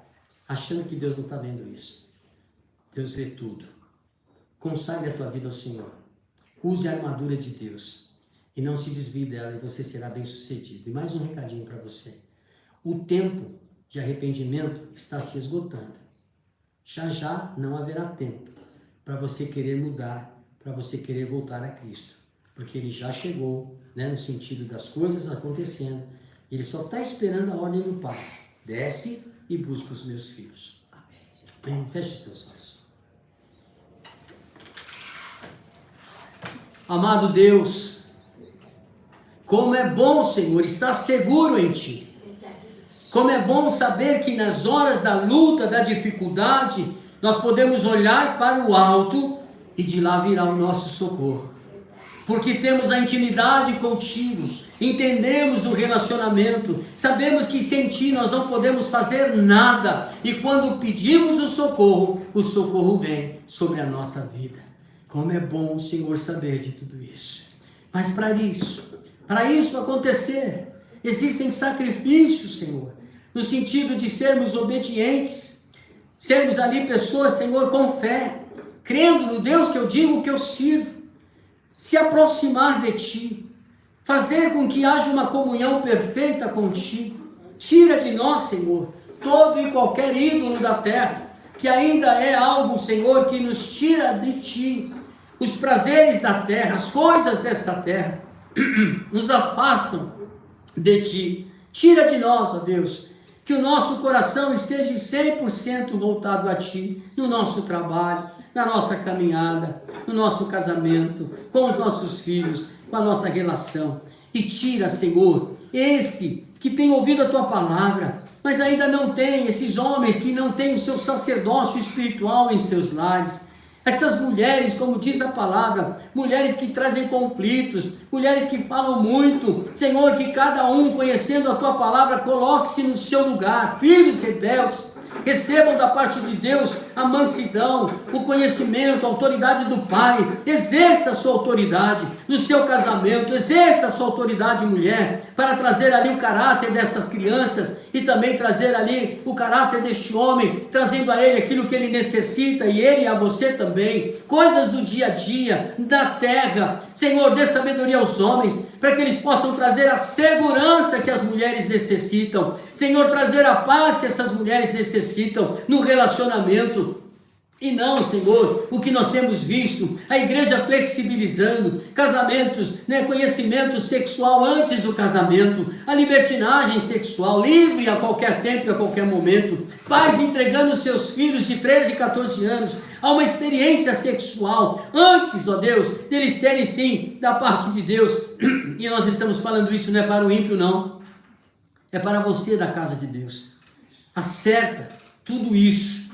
achando que Deus não está vendo isso. Deus vê tudo. Consagre a tua vida ao Senhor. Use a armadura de Deus e não se desvie dela e você será bem sucedido. E mais um recadinho para você. O tempo de arrependimento está se esgotando. Já não haverá tempo para você querer mudar, para você querer voltar a Cristo. Porque ele já chegou, no sentido das coisas acontecendo. Ele só está esperando a ordem do Pai. Desce e busca os meus filhos. Amém. Feche os teus olhos. Amado Deus, como é bom, Senhor, estar seguro em Ti. Como é bom saber que nas horas da luta, da dificuldade, nós podemos olhar para o alto e de lá virá o nosso socorro. Porque temos a intimidade contigo, entendemos do relacionamento, sabemos que sem Ti nós não podemos fazer nada. E quando pedimos o socorro vem sobre a nossa vida. Como é bom, Senhor, saber de tudo isso. Mas para isso acontecer, existem sacrifícios, Senhor, no sentido de sermos obedientes, sermos ali pessoas, Senhor, com fé, crendo no Deus que eu digo que eu sirvo, se aproximar de Ti, fazer com que haja uma comunhão perfeita contigo. Tira de nós, Senhor, todo e qualquer ídolo da terra, que ainda é algo, Senhor, que nos tira de Ti. Os prazeres da terra, as coisas desta terra, nos afastam de Ti. Tira de nós, ó Deus, que o nosso coração esteja 100% voltado a Ti, no nosso trabalho, na nossa caminhada, no nosso casamento, com os nossos filhos, com a nossa relação. E tira, Senhor, esse que tem ouvido a Tua palavra, mas ainda não tem, esses homens que não têm o seu sacerdócio espiritual em seus lares. Essas mulheres, como diz a palavra, mulheres que trazem conflitos, mulheres que falam muito, Senhor, que cada um, conhecendo a Tua palavra, coloque-se no seu lugar. Filhos rebeldes, recebam da parte de Deus a mansidão, o conhecimento, a autoridade do Pai. Exerça a sua autoridade no seu casamento, exerça a sua autoridade, mulher, para trazer ali o caráter dessas crianças e também trazer ali o caráter deste homem, trazendo a ele aquilo que ele necessita e ele a você também, coisas do dia a dia, da terra. Senhor, dê sabedoria aos homens, para que eles possam trazer a segurança que as mulheres necessitam. Senhor, trazer a paz que essas mulheres necessitam no relacionamento. E não, Senhor, o que nós temos visto, a igreja flexibilizando casamentos, conhecimento sexual antes do casamento, a libertinagem sexual, livre a qualquer tempo e a qualquer momento, pais entregando seus filhos de 13 e 14 anos a uma experiência sexual, antes, ó Deus, deles terem sim, da parte de Deus. E nós estamos falando isso não é para o ímpio não, é para você da casa de Deus. Acerta tudo isso,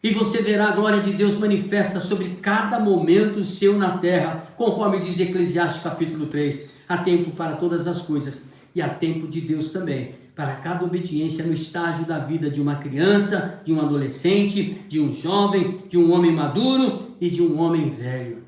e você verá a glória de Deus manifesta sobre cada momento seu na terra, conforme diz Eclesiastes capítulo 3, há tempo para todas as coisas, e há tempo de Deus também, para cada obediência no estágio da vida de uma criança, de um adolescente, de um jovem, de um homem maduro e de um homem velho.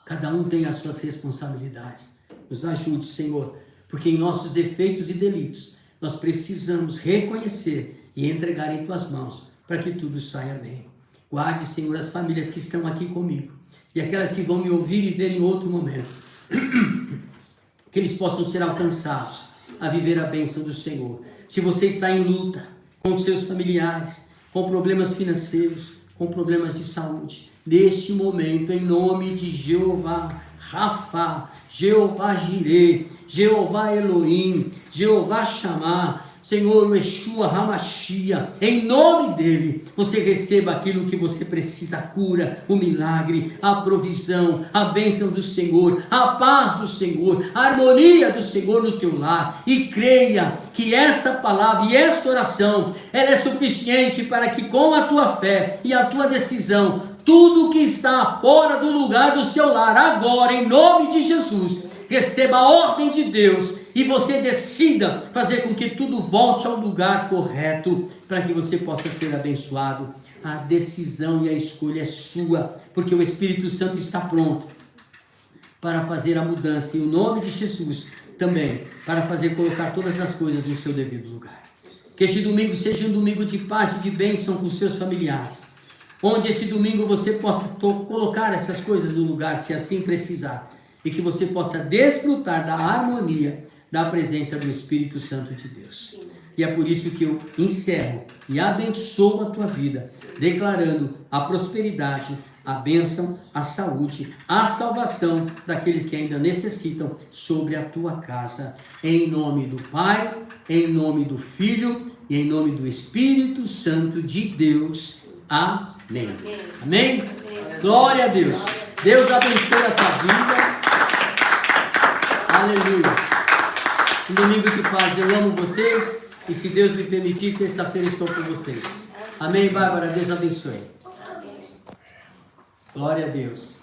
Cada um tem as suas responsabilidades. Nos ajude, Senhor, porque em nossos defeitos e delitos, nós precisamos reconhecer e entregar em Tuas mãos, para que tudo saia bem. Guarde, Senhor, as famílias que estão aqui comigo, e aquelas que vão me ouvir e ver em outro momento, que eles possam ser alcançados a viver a bênção do Senhor. Se você está em luta com os seus familiares, com problemas financeiros, com problemas de saúde, neste momento, em nome de Jeová Rafa, Jeová Jireh, Jeová Elohim, Jeová Shammah, Senhor, o Yeshua Hamashia, em nome dele, você receba aquilo que você precisa, a cura, o milagre, a provisão, a bênção do Senhor, a paz do Senhor, a harmonia do Senhor no teu lar, e creia que esta palavra e esta oração, ela é suficiente para que com a tua fé e a tua decisão, tudo que está fora do lugar do seu lar, agora, em nome de Jesus, receba a ordem de Deus, e você decida fazer com que tudo volte ao lugar correto, para que você possa ser abençoado. A decisão e a escolha é sua, porque o Espírito Santo está pronto para fazer a mudança, e o nome de Jesus também, para fazer colocar todas as coisas no seu devido lugar. Que este domingo seja um domingo de paz e de bênção com seus familiares, onde esse domingo você possa colocar essas coisas no lugar, se assim precisar, e que você possa desfrutar da harmonia, da presença do Espírito Santo de Deus. E é por isso que eu encerro e abençoo a tua vida, declarando a prosperidade, a bênção, a saúde, a salvação daqueles que ainda necessitam sobre a tua casa, em nome do Pai, em nome do Filho e em nome do Espírito Santo de Deus. Amém. Amém? Glória a Deus. Deus abençoe a tua vida. Aleluia. Um domingo de paz, eu amo vocês, e se Deus me permitir, terça-feira estou com vocês. Amém, Bárbara? Deus abençoe. Glória a Deus.